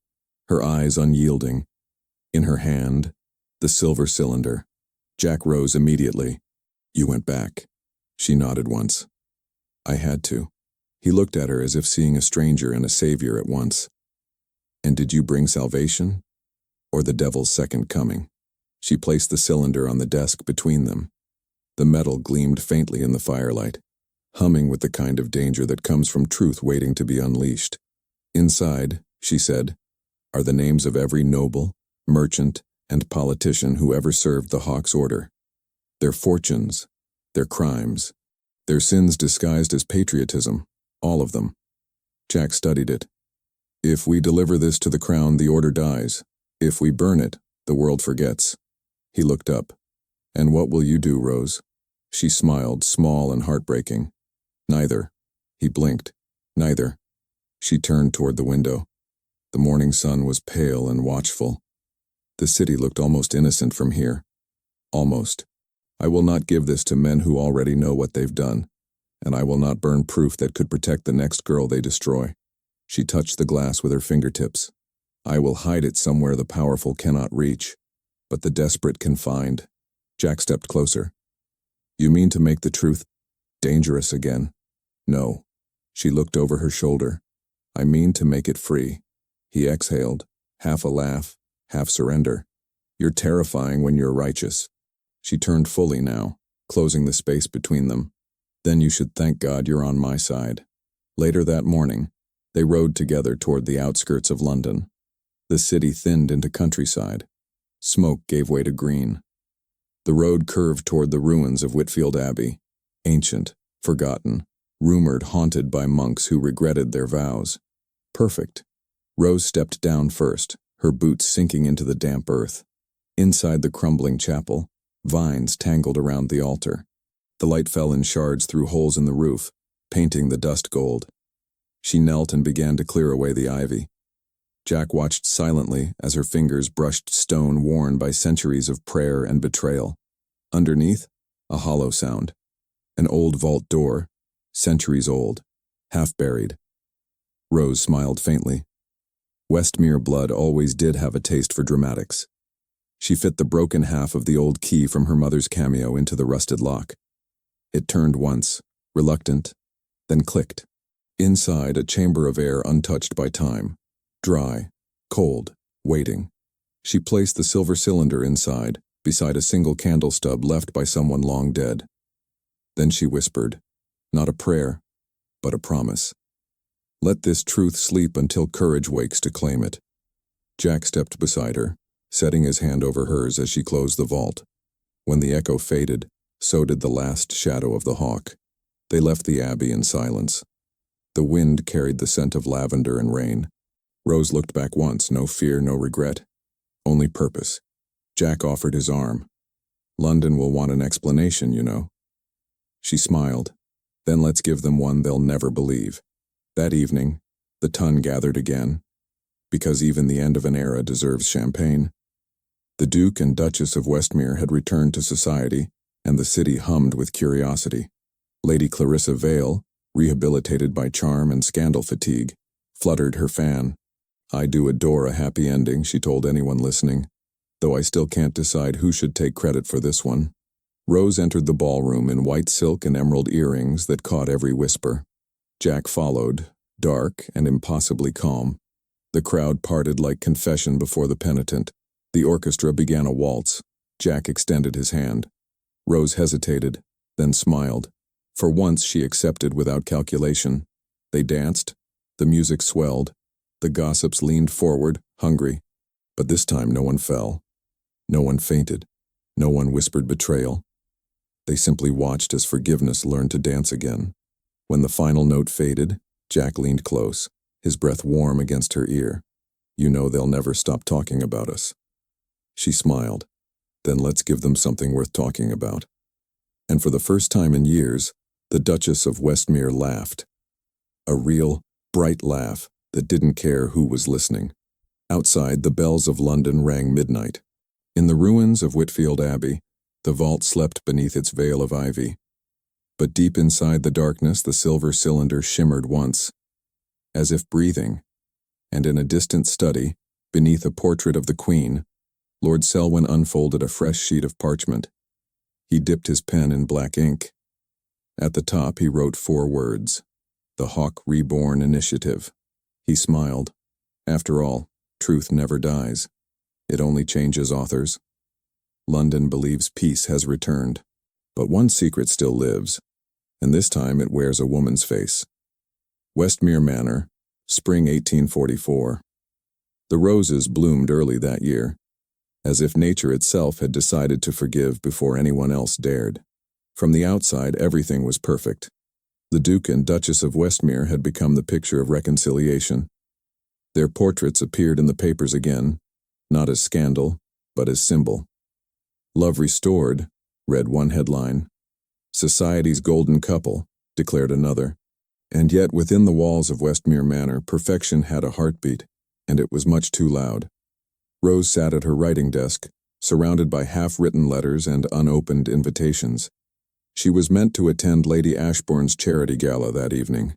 her eyes unyielding. In her hand, the silver cylinder. Jack rose immediately. You went back. She nodded once. I had to. He looked at her as if seeing a stranger and a savior at once. And did you bring salvation? Or the devil's second coming? She placed the cylinder on the desk between them. The metal gleamed faintly in the firelight, humming with the kind of danger that comes from truth waiting to be unleashed. Inside, she said, are the names of every noble, merchant, and politician who ever served the Hawk's order. Their fortunes, their crimes, their sins disguised as patriotism, all of them. Jack studied it. If we deliver this to the crown, the order dies. If we burn it, the world forgets. He looked up. And what will you do, Rose? She smiled, small and heartbreaking. Neither. He blinked. Neither. She turned toward the window. The morning sun was pale and watchful. The city looked almost innocent from here. Almost. I will not give this to men who already know what they've done, and I will not burn proof that could protect the next girl they destroy. She touched the glass with her fingertips. I will hide it somewhere the powerful cannot reach, but the desperate can find. Jack stepped closer. You mean to make the truth dangerous again? No. She looked over her shoulder. I mean to make it free. He exhaled, half a laugh, half surrender. You're terrifying when you're righteous. She turned fully now, closing the space between them. Then you should thank God you're on my side. Later that morning, they rode together toward the outskirts of London. The city thinned into countryside. Smoke gave way to green. The road curved toward the ruins of Whitfield Abbey, ancient, forgotten, rumored haunted by monks who regretted their vows. Perfect. Rose stepped down first, her boots sinking into the damp earth. Inside the crumbling chapel, vines tangled around the altar. The light fell in shards through holes in the roof, painting the dust gold. She knelt and began to clear away the ivy. Jack watched silently as her fingers brushed stone worn by centuries of prayer and betrayal. Underneath, a hollow sound. An old vault door, centuries old, half buried. Rose smiled faintly. Westmere blood always did have a taste for dramatics. She fit the broken half of the old key from her mother's cameo into the rusted lock. It turned once, reluctant, then clicked. Inside, a chamber of air untouched by time. Dry, cold, waiting. She placed the silver cylinder inside, beside a single candle stub left by someone long dead. Then she whispered, not a prayer, but a promise. Let this truth sleep until courage wakes to claim it. Jack stepped beside her, setting his hand over hers as she closed the vault. When the echo faded, so did the last shadow of the hawk. They left the abbey in silence. The wind carried the scent of lavender and rain. Rose looked back once, no fear, no regret. Only purpose. Jack offered his arm. London will want an explanation, you know. She smiled. Then let's give them one they'll never believe. That evening, the ton gathered again, because even the end of an era deserves champagne. The Duke and Duchess of Westmere had returned to society, and the city hummed with curiosity. Lady Clarissa Vale, rehabilitated by charm and scandal fatigue, fluttered her fan. I do adore a happy ending, she told anyone listening, though I still can't decide who should take credit for this one. Rose entered the ballroom in white silk and emerald earrings that caught every whisper. Jack followed, dark and impossibly calm. The crowd parted like confession before the penitent. The orchestra began a waltz. Jack extended his hand. Rose hesitated, then smiled. For once she accepted without calculation. They danced. The music swelled. The gossips leaned forward, hungry. But this time no one fell. No one fainted. No one whispered betrayal. They simply watched as forgiveness learned to dance again. When the final note faded, Jack leaned close, his breath warm against her ear. You know they'll never stop talking about us. She smiled. Then let's give them something worth talking about. And for the first time in years, the Duchess of Westmere laughed. A real, bright laugh that didn't care who was listening. Outside, the bells of London rang midnight. In the ruins of Whitfield Abbey, the vault slept beneath its veil of ivy. But deep inside the darkness, the silver cylinder shimmered once, as if breathing, and in a distant study, beneath a portrait of the Queen, Lord Selwyn unfolded a fresh sheet of parchment. He dipped his pen in black ink. At the top he wrote 4 words, The Hawk Reborn Initiative. He smiled. After all, truth never dies. It only changes authors. London believes peace has returned. But one secret still lives, and this time it wears a woman's face. Westmere Manor, spring 1844. The roses bloomed early that year, as if nature itself had decided to forgive before anyone else dared. From the outside, everything was perfect. The Duke and Duchess of Westmere had become the picture of reconciliation. Their portraits appeared in the papers again, not as scandal, but as symbol. Love restored, read one headline. Society's golden couple, declared another. And yet within the walls of Westmere Manor, perfection had a heartbeat, and it was much too loud. Rose sat at her writing desk, surrounded by half-written letters and unopened invitations. She was meant to attend Lady Ashbourne's charity gala that evening.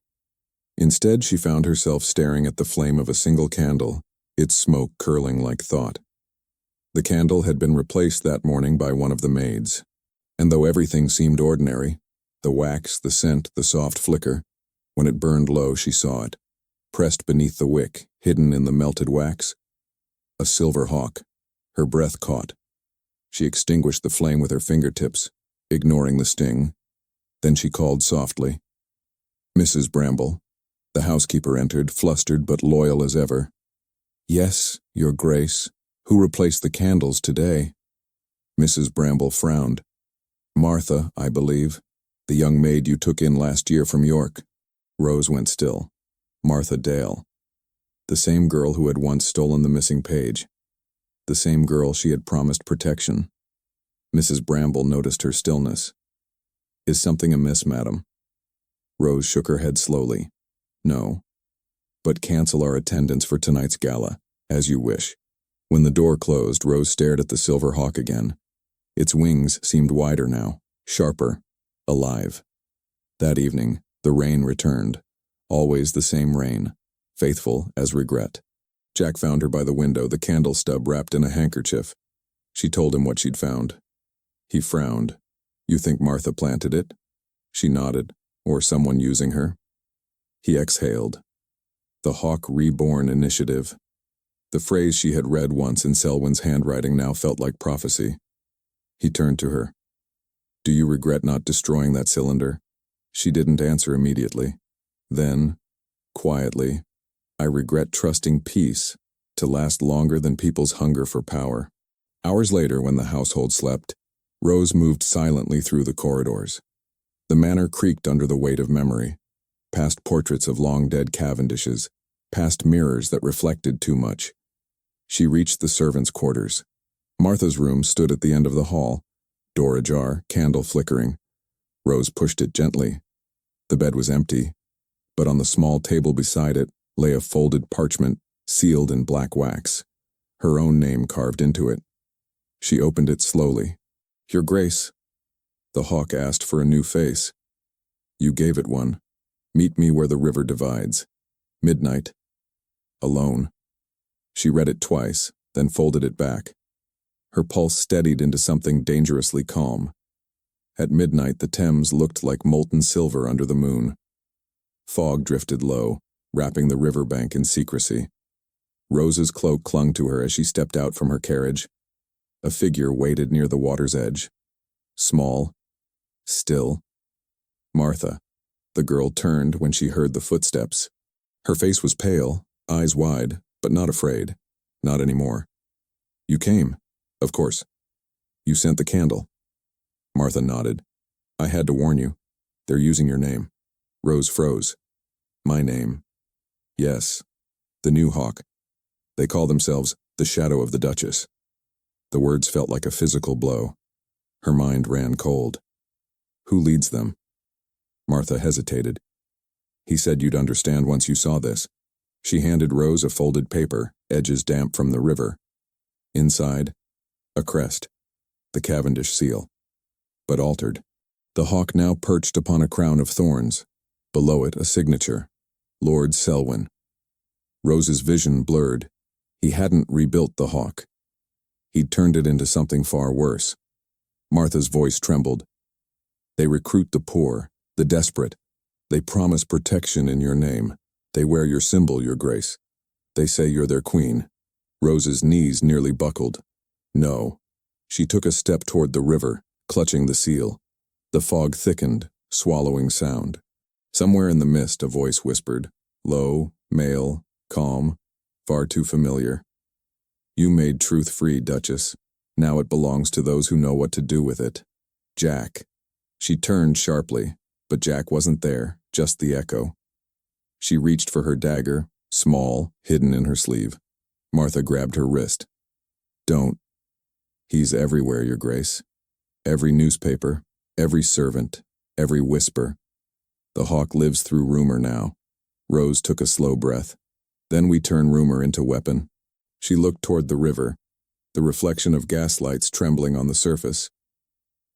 Instead, she found herself staring at the flame of a single candle, its smoke curling like thought. The candle had been replaced that morning by one of the maids. And though everything seemed ordinary, the wax, the scent, the soft flicker, when it burned low she saw it, pressed beneath the wick, hidden in the melted wax. A silver hawk. Her breath caught. She extinguished the flame with her fingertips, ignoring the sting. Then she called softly. Mrs. Bramble. The housekeeper entered, flustered but loyal as ever. Yes, Your Grace. Who replaced the candles today? Mrs. Bramble frowned. Martha, I believe. The young maid you took in last year from York. Rose went still. Martha Dale. The same girl who had once stolen the missing page. The same girl she had promised protection. Mrs. Bramble noticed her stillness. Is something amiss, madam? Rose shook her head slowly. No. But cancel our attendance for tonight's gala, as you wish. When the door closed, Rose stared at the silver hawk again. Its wings seemed wider now, sharper, alive. That evening, the rain returned. Always the same rain, faithful as regret. Jack found her by the window, the candle stub wrapped in a handkerchief. She told him what she'd found. He frowned. You think Martha planted it? She nodded. Or someone using her? He exhaled. The Hawk Reborn Initiative. The phrase she had read once in Selwyn's handwriting now felt like prophecy. He turned to her. Do you regret not destroying that cylinder? She didn't answer immediately. Then, quietly, I regret trusting peace to last longer than people's hunger for power. Hours later, when the household slept, Rose moved silently through the corridors. The manor creaked under the weight of memory, past portraits of long-dead Cavendishes, past mirrors that reflected too much. She reached the servants' quarters. Martha's room stood at the end of the hall, door ajar, candle flickering. Rose pushed it gently. The bed was empty, but on the small table beside it lay a folded parchment sealed in black wax, her own name carved into it. She opened it slowly. "Your Grace." The hawk asked for a new face. "You gave it one. Meet me where the river divides. Midnight. Alone." She read it twice, then folded it back. Her pulse steadied into something dangerously calm. At midnight, the Thames looked like molten silver under the moon. Fog drifted low, wrapping the riverbank in secrecy. Rose's cloak clung to her as she stepped out from her carriage. A figure waited near the water's edge. Small, still. Martha. The girl turned when she heard the footsteps. Her face was pale, eyes wide, but not afraid. Not anymore. "You came, of course. You sent the candle." Martha nodded. "I had to warn you. They're using your name." Rose froze. "My name?" "Yes. The new hawk. They call themselves the Shadow of the Duchess." The words felt like a physical blow. Her mind ran cold. "Who leads them?" Martha hesitated. "He said you'd understand once you saw this." She handed Rose a folded paper, edges damp from the river. Inside, a crest, the Cavendish seal, but altered. The hawk now perched upon a crown of thorns. Below it, a signature, Lord Selwyn. Rose's vision blurred. He hadn't rebuilt the hawk. He'd turned it into something far worse. Martha's voice trembled. "They recruit the poor, the desperate. They promise protection in your name. They wear your symbol, Your Grace. They say you're their queen." Rose's knees nearly buckled. "No." She took a step toward the river, clutching the seal. The fog thickened, swallowing sound. Somewhere in the mist, a voice whispered, low, male, calm, far too familiar. "You made truth free, Duchess. Now it belongs to those who know what to do with it." Jack. She turned sharply, but Jack wasn't there, just the echo. She reached for her dagger, small, hidden in her sleeve. Martha grabbed her wrist. "Don't. He's everywhere, Your Grace. Every newspaper, every servant, every whisper. The hawk lives through rumor now." Rose took a slow breath. "Then we turn rumor into weapon." She looked toward the river, the reflection of gaslights trembling on the surface.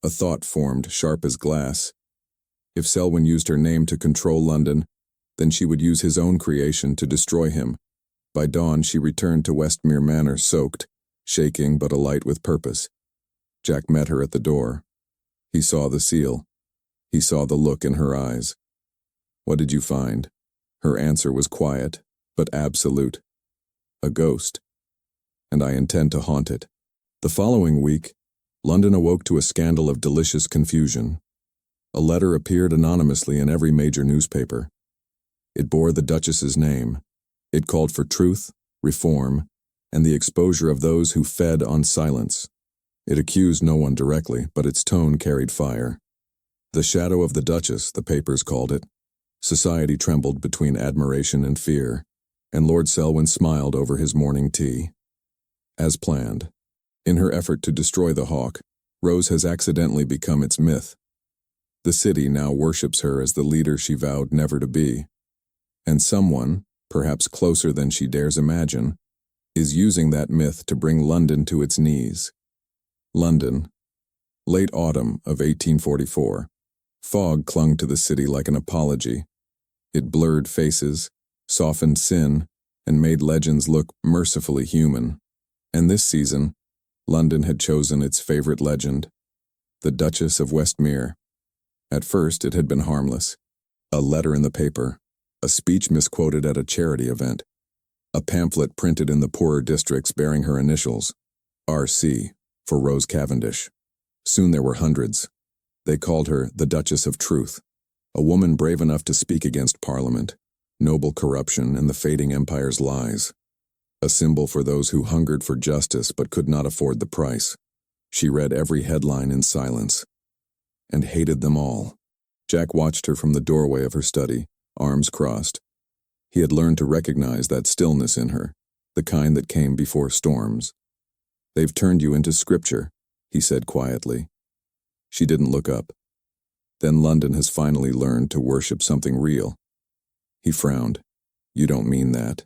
A thought formed, sharp as glass. If Selwyn used her name to control London, then she would use his own creation to destroy him. By dawn, she returned to Westmere Manor soaked, shaking but alight with purpose. Jack met her at the door. He saw the seal. He saw the look in her eyes. "What did you find?" Her answer was quiet, but absolute. "A ghost. And I intend to haunt it." The following week, London awoke to a scandal of delicious confusion. A letter appeared anonymously in every major newspaper. It bore the Duchess's name. It called for truth, reform, and the exposure of those who fed on silence. It accused no one directly, but its tone carried fire. The Shadow of the Duchess, the papers called it. Society trembled between admiration and fear, and Lord Selwyn smiled over his morning tea. As planned, in her effort to destroy the hawk, Rose has accidentally become its myth. The city now worships her as the leader she vowed never to be. And someone, perhaps closer than she dares imagine, is using that myth to bring London to its knees. London. Late autumn of 1844. Fog clung to the city like an apology. It blurred faces, softened sin, and made legends look mercifully human. And this season, London had chosen its favorite legend, the Duchess of Westmere. At first, it had been harmless. A letter in the paper, a speech misquoted at a charity event, a pamphlet printed in the poorer districts bearing her initials, R.C., for Rose Cavendish. Soon there were hundreds. They called her the Duchess of Truth, a woman brave enough to speak against Parliament, noble corruption, and the fading empire's lies. A symbol for those who hungered for justice but could not afford the price. She read every headline in silence, and hated them all. Jack watched her from the doorway of her study, arms crossed. He had learned to recognize that stillness in her, the kind that came before storms. "They've turned you into scripture," he said quietly. She didn't look up. "Then London has finally learned to worship something real." He frowned. "You don't mean that."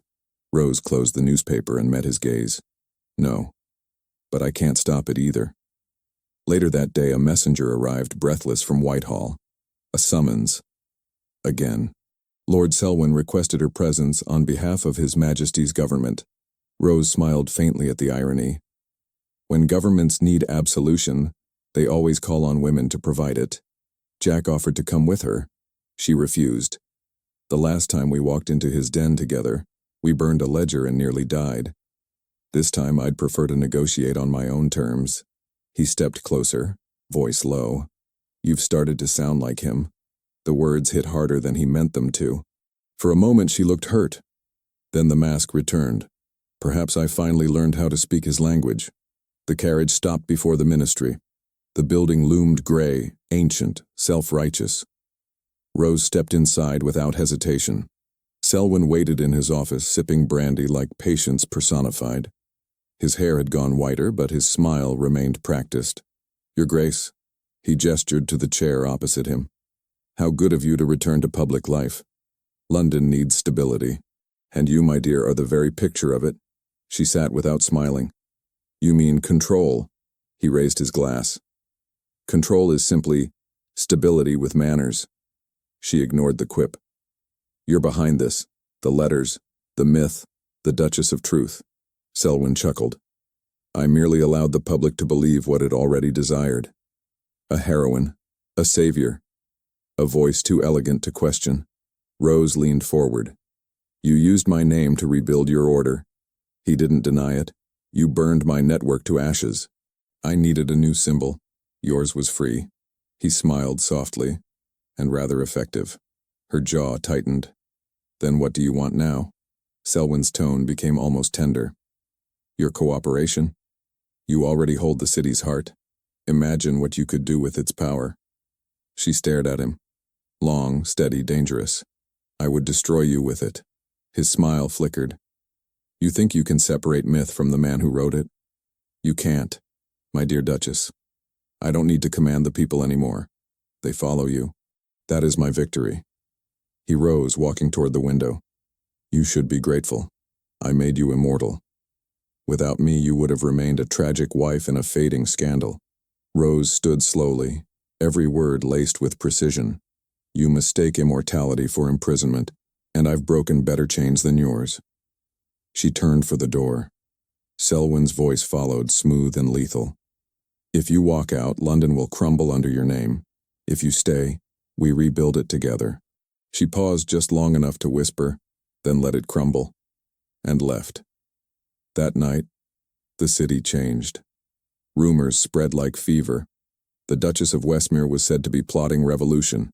Rose closed the newspaper and met his gaze. "No. But I can't stop it either." Later that day, a messenger arrived breathless from Whitehall. A summons. Again. Lord Selwyn requested her presence on behalf of His Majesty's government. Rose smiled faintly at the irony. When governments need absolution, they always call on women to provide it. Jack offered to come with her. She refused. "The last time we walked into his den together, we burned a ledger and nearly died. This time I'd prefer to negotiate on my own terms." He stepped closer, voice low. "You've started to sound like him." The words hit harder than he meant them to. For a moment she looked hurt. Then the mask returned. "Perhaps I finally learned how to speak his language." The carriage stopped before the ministry. The building loomed gray, ancient, self-righteous. Rose stepped inside without hesitation. Selwyn waited in his office, sipping brandy like patience personified. His hair had gone whiter, but his smile remained practiced. "Your Grace." He gestured to the chair opposite him. "How good of you to return to public life. London needs stability. And you, my dear, are the very picture of it." She sat without smiling. "You mean control." He raised his glass. "Control is simply stability with manners." She ignored the quip. "You're behind this. The letters, the myth, the Duchess of Truth." Selwyn chuckled. "I merely allowed the public to believe what it already desired. A heroine, a savior, a voice too elegant to question." Rose leaned forward. "You used my name to rebuild your order." He didn't deny it. "You burned my network to ashes. I needed a new symbol. Yours was free." He smiled softly, and rather effective. Her jaw tightened. "Then what do you want now?" Selwyn's tone became almost tender. "Your cooperation? You already hold the city's heart. Imagine what you could do with its power." She stared at him. Long, steady, dangerous. "I would destroy you with it." His smile flickered. "You think you can separate myth from the man who wrote it? You can't, my dear Duchess. I don't need to command the people anymore. They follow you. That is my victory." He rose, walking toward the window. "You should be grateful. I made you immortal. Without me, you would have remained a tragic wife in a fading scandal." Rose stood slowly, every word laced with precision. "You mistake immortality for imprisonment, and I've broken better chains than yours." She turned for the door. Selwyn's voice followed, smooth and lethal. "If you walk out, London will crumble under your name. If you stay, we rebuild it together." She paused just long enough to whisper, then let it crumble, and left. That night, the city changed. Rumors spread like fever. The Duchess of Westmere was said to be plotting revolution.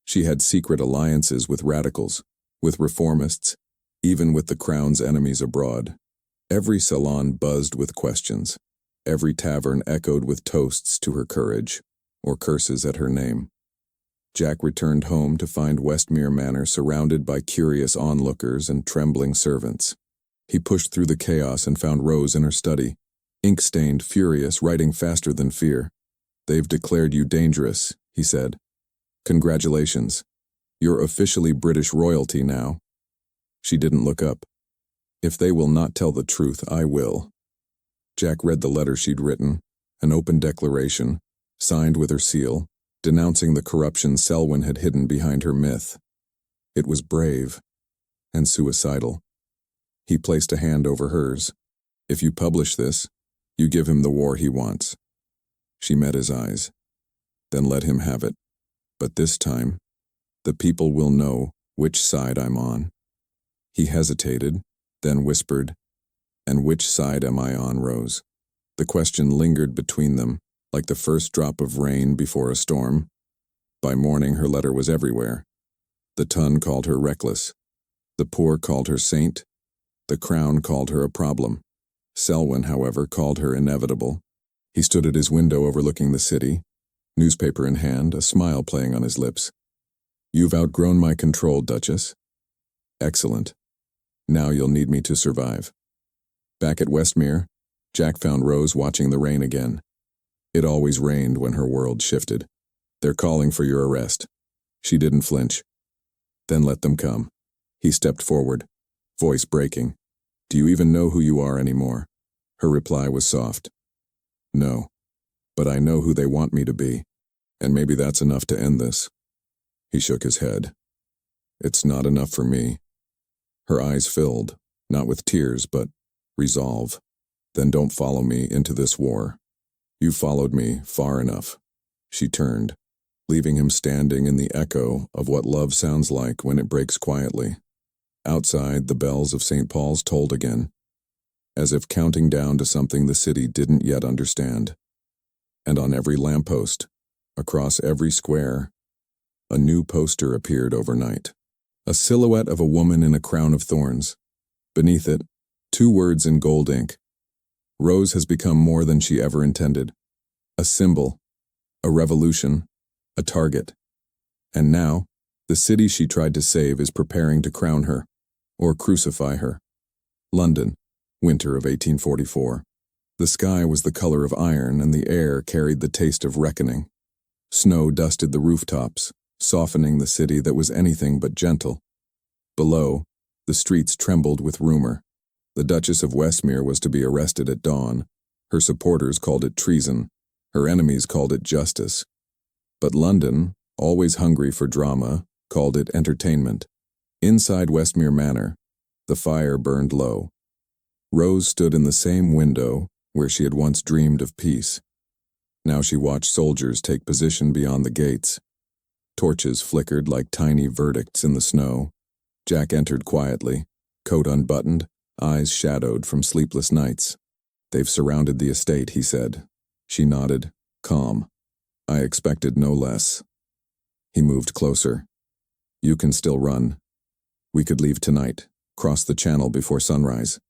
She had secret alliances with radicals, with reformists, even with the crown's enemies abroad. Every salon buzzed with questions. Every tavern echoed with toasts to her courage, or curses at her name. Jack returned home to find Westmere Manor surrounded by curious onlookers and trembling servants. He pushed through the chaos and found Rose in her study, ink-stained, furious, writing faster than fear. "They've declared you dangerous," he said. "Congratulations. You're officially British royalty now." She didn't look up. "If they will not tell the truth, I will." Jack read the letter she'd written, an open declaration, signed with her seal, denouncing the corruption Selwyn had hidden behind her myth. It was brave and suicidal. He placed a hand over hers. "If you publish this, you give him the war he wants." She met his eyes. "Then let him have it. But this time, the people will know which side I'm on." He hesitated, then whispered, "And which side am I on, Rose?" The question lingered between them, like the first drop of rain before a storm. By morning, her letter was everywhere. The Ton called her reckless. The poor called her saint. The Crown called her a problem. Selwyn, however, called her inevitable. He stood at his window overlooking the city, newspaper in hand, a smile playing on his lips. "You've outgrown my control, Duchess. Excellent. Now you'll need me to survive. Back at Westmere, Jack found Rose watching the rain again. It always rained when her world shifted. They're calling for your arrest. She didn't flinch. Then let them come. He stepped forward, voice breaking. Do you even know who you are anymore? Her reply was soft. No. But I know who they want me to be. And maybe that's enough to end this. He shook his head. It's not enough for me. Her eyes filled, not with tears, but resolve. Then don't follow me into this war. You followed me far enough. She turned, leaving him standing in the echo of what love sounds like when it breaks quietly. Outside, the bells of St. Paul's tolled again, as if counting down to something the city didn't yet understand. And on every lamppost, across every square, a new poster appeared overnight. A silhouette of a woman in a crown of thorns. Beneath it, 2 words in gold ink. Rose has become more than she ever intended. A symbol, a revolution, a target. And now, the city she tried to save is preparing to crown her, or crucify her. London, winter of 1844. The sky was the color of iron and the air carried the taste of reckoning. Snow dusted the rooftops, softening the city that was anything but gentle. Below, the streets trembled with rumor. The Duchess of Westmere was to be arrested at dawn. Her supporters called it treason. Her enemies called it justice. But London, always hungry for drama, called it entertainment. Inside Westmere Manor, the fire burned low. Rose stood in the same window where she had once dreamed of peace. Now she watched soldiers take position beyond the gates. Torches flickered like tiny verdicts in the snow. Jack entered quietly, coat unbuttoned, eyes shadowed from sleepless nights. They've surrounded the estate, he said. She nodded, calm. I expected no less. He moved closer. You can still run. We could leave tonight, cross the channel before sunrise.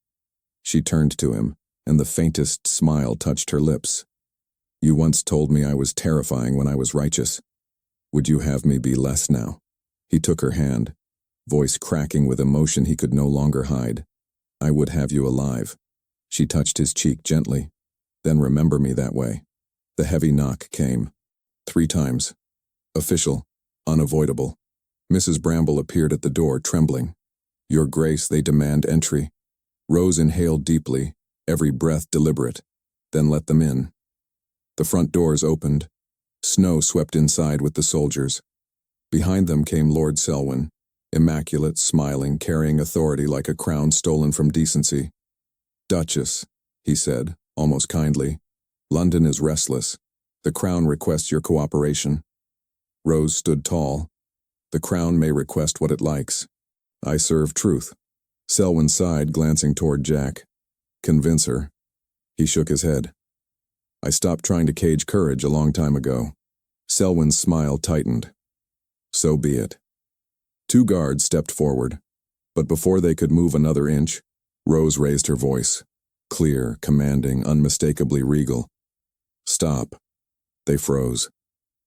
She turned to him, and the faintest smile touched her lips. You once told me I was terrifying when I was righteous. Would you have me be less now? He took her hand, voice cracking with emotion he could no longer hide. I would have you alive. She touched his cheek gently. Then remember me that way. The heavy knock came. 3 times. Official. Unavoidable. Mrs. Bramble appeared at the door, trembling. Your Grace, they demand entry. Rose inhaled deeply, every breath deliberate. Then let them in. The front doors opened. Snow swept inside with the soldiers. Behind them came Lord Selwyn, immaculate, smiling, carrying authority like a crown stolen from decency. Duchess, he said, almost kindly, London is restless. The Crown requests your cooperation. Rose stood tall. The Crown may request what it likes. I serve truth. Selwyn sighed, glancing toward Jack. Convince her. He shook his head. I stopped trying to cage courage a long time ago. Selwyn's smile tightened. So be it. 2 guards stepped forward, but before they could move another inch, Rose raised her voice, clear, commanding, unmistakably regal. Stop. They froze.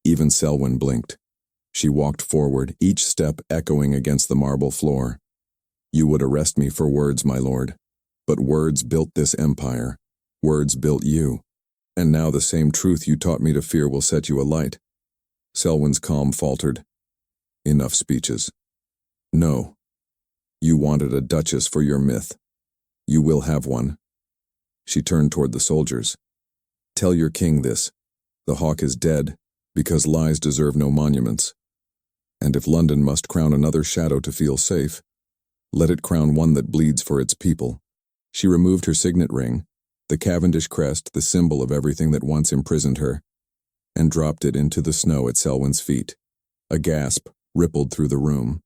Even Selwyn blinked. She walked forward, each step echoing against the marble floor. You would arrest me for words, my lord. But words built this empire. Words built you. And now the same truth you taught me to fear will set you alight. Selwyn's calm faltered. Enough speeches. No. You wanted a duchess for your myth. You will have one. She turned toward the soldiers. Tell your king this. The hawk is dead, because lies deserve no monuments. And if London must crown another shadow to feel safe, let it crown one that bleeds for its people. She removed her signet ring, the Cavendish crest, the symbol of everything that once imprisoned her, and dropped it into the snow at Selwyn's feet. A gasp rippled through the room.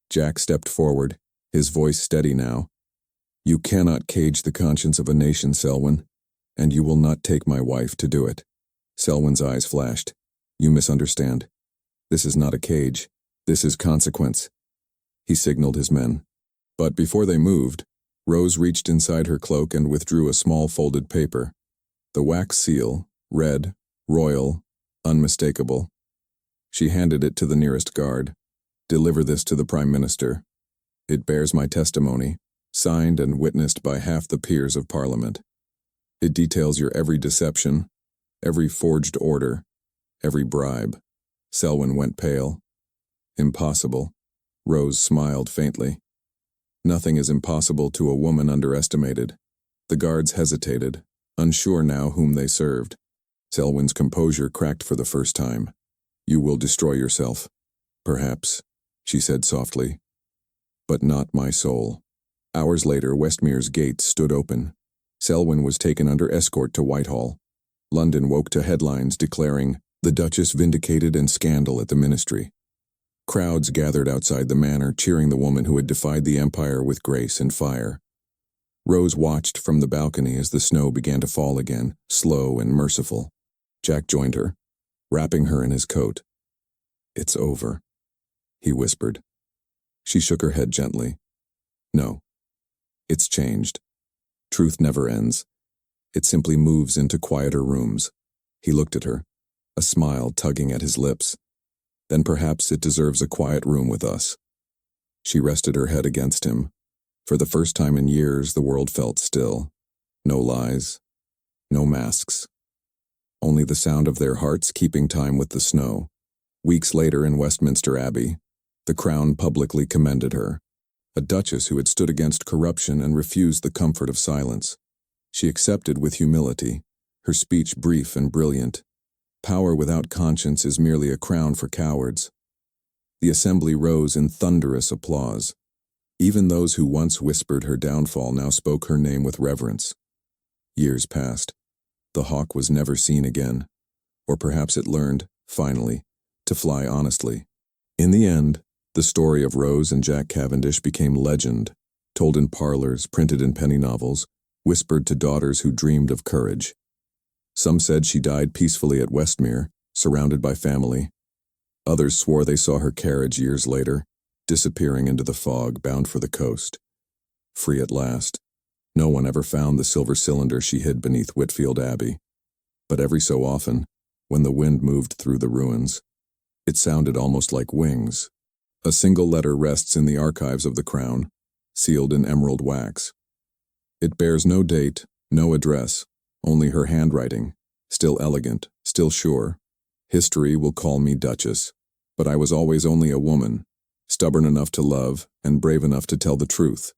Jack stepped forward, his voice steady now. You cannot cage the conscience of a nation, Selwyn, and you will not take my wife to do it. Selwyn's eyes flashed. You misunderstand. This is not a cage. This is consequence. He signaled his men. But before they moved, Rose reached inside her cloak and withdrew a small folded paper. The wax seal, red, royal, unmistakable. She handed it to the nearest guard. Deliver this to the Prime Minister. It bears my testimony, signed and witnessed by half the peers of Parliament. It details your every deception, every forged order, every bribe. Selwyn went pale. Impossible. Rose smiled faintly. Nothing is impossible to a woman underestimated. The guards hesitated, unsure now whom they served. Selwyn's composure cracked for the first time. You will destroy yourself. Perhaps, she said softly. But not my soul. Hours later, Westmere's gates stood open. Selwyn was taken under escort to Whitehall. London woke to headlines declaring, "The Duchess vindicated and scandal at the ministry." Crowds gathered outside the manor cheering the woman who had defied the empire with grace and fire. Rose watched from the balcony as the snow began to fall again, slow and merciful. Jack joined her, wrapping her in his coat. "It's over," he whispered. She shook her head gently. "No. It's changed. Truth never ends. It simply moves into quieter rooms." He looked at her, a smile tugging at his lips. "Then perhaps it deserves a quiet room with us." She rested her head against him. For the first time in years, the world felt still. No lies, no masks. Only the sound of their hearts keeping time with the snow. Weeks later in Westminster Abbey, the Crown publicly commended her, a duchess who had stood against corruption and refused the comfort of silence. She accepted with humility, her speech brief and brilliant. Power without conscience is merely a crown for cowards. The assembly rose in thunderous applause. Even those who once whispered her downfall now spoke her name with reverence. Years passed. The hawk was never seen again. Or perhaps it learned, finally, to fly honestly. In the end, the story of Rose and Jack Cavendish became legend, told in parlors, printed in penny novels, whispered to daughters who dreamed of courage. Some said she died peacefully at Westmere, surrounded by family. Others swore they saw her carriage years later, disappearing into the fog, bound for the coast. Free at last, no one ever found the silver cylinder she hid beneath Whitfield Abbey. But every so often, when the wind moved through the ruins, it sounded almost like wings. A single letter rests in the archives of the Crown, sealed in emerald wax. It bears no date, no address, only her handwriting, still elegant, still sure. History will call me Duchess, but I was always only a woman, stubborn enough to love and brave enough to tell the truth.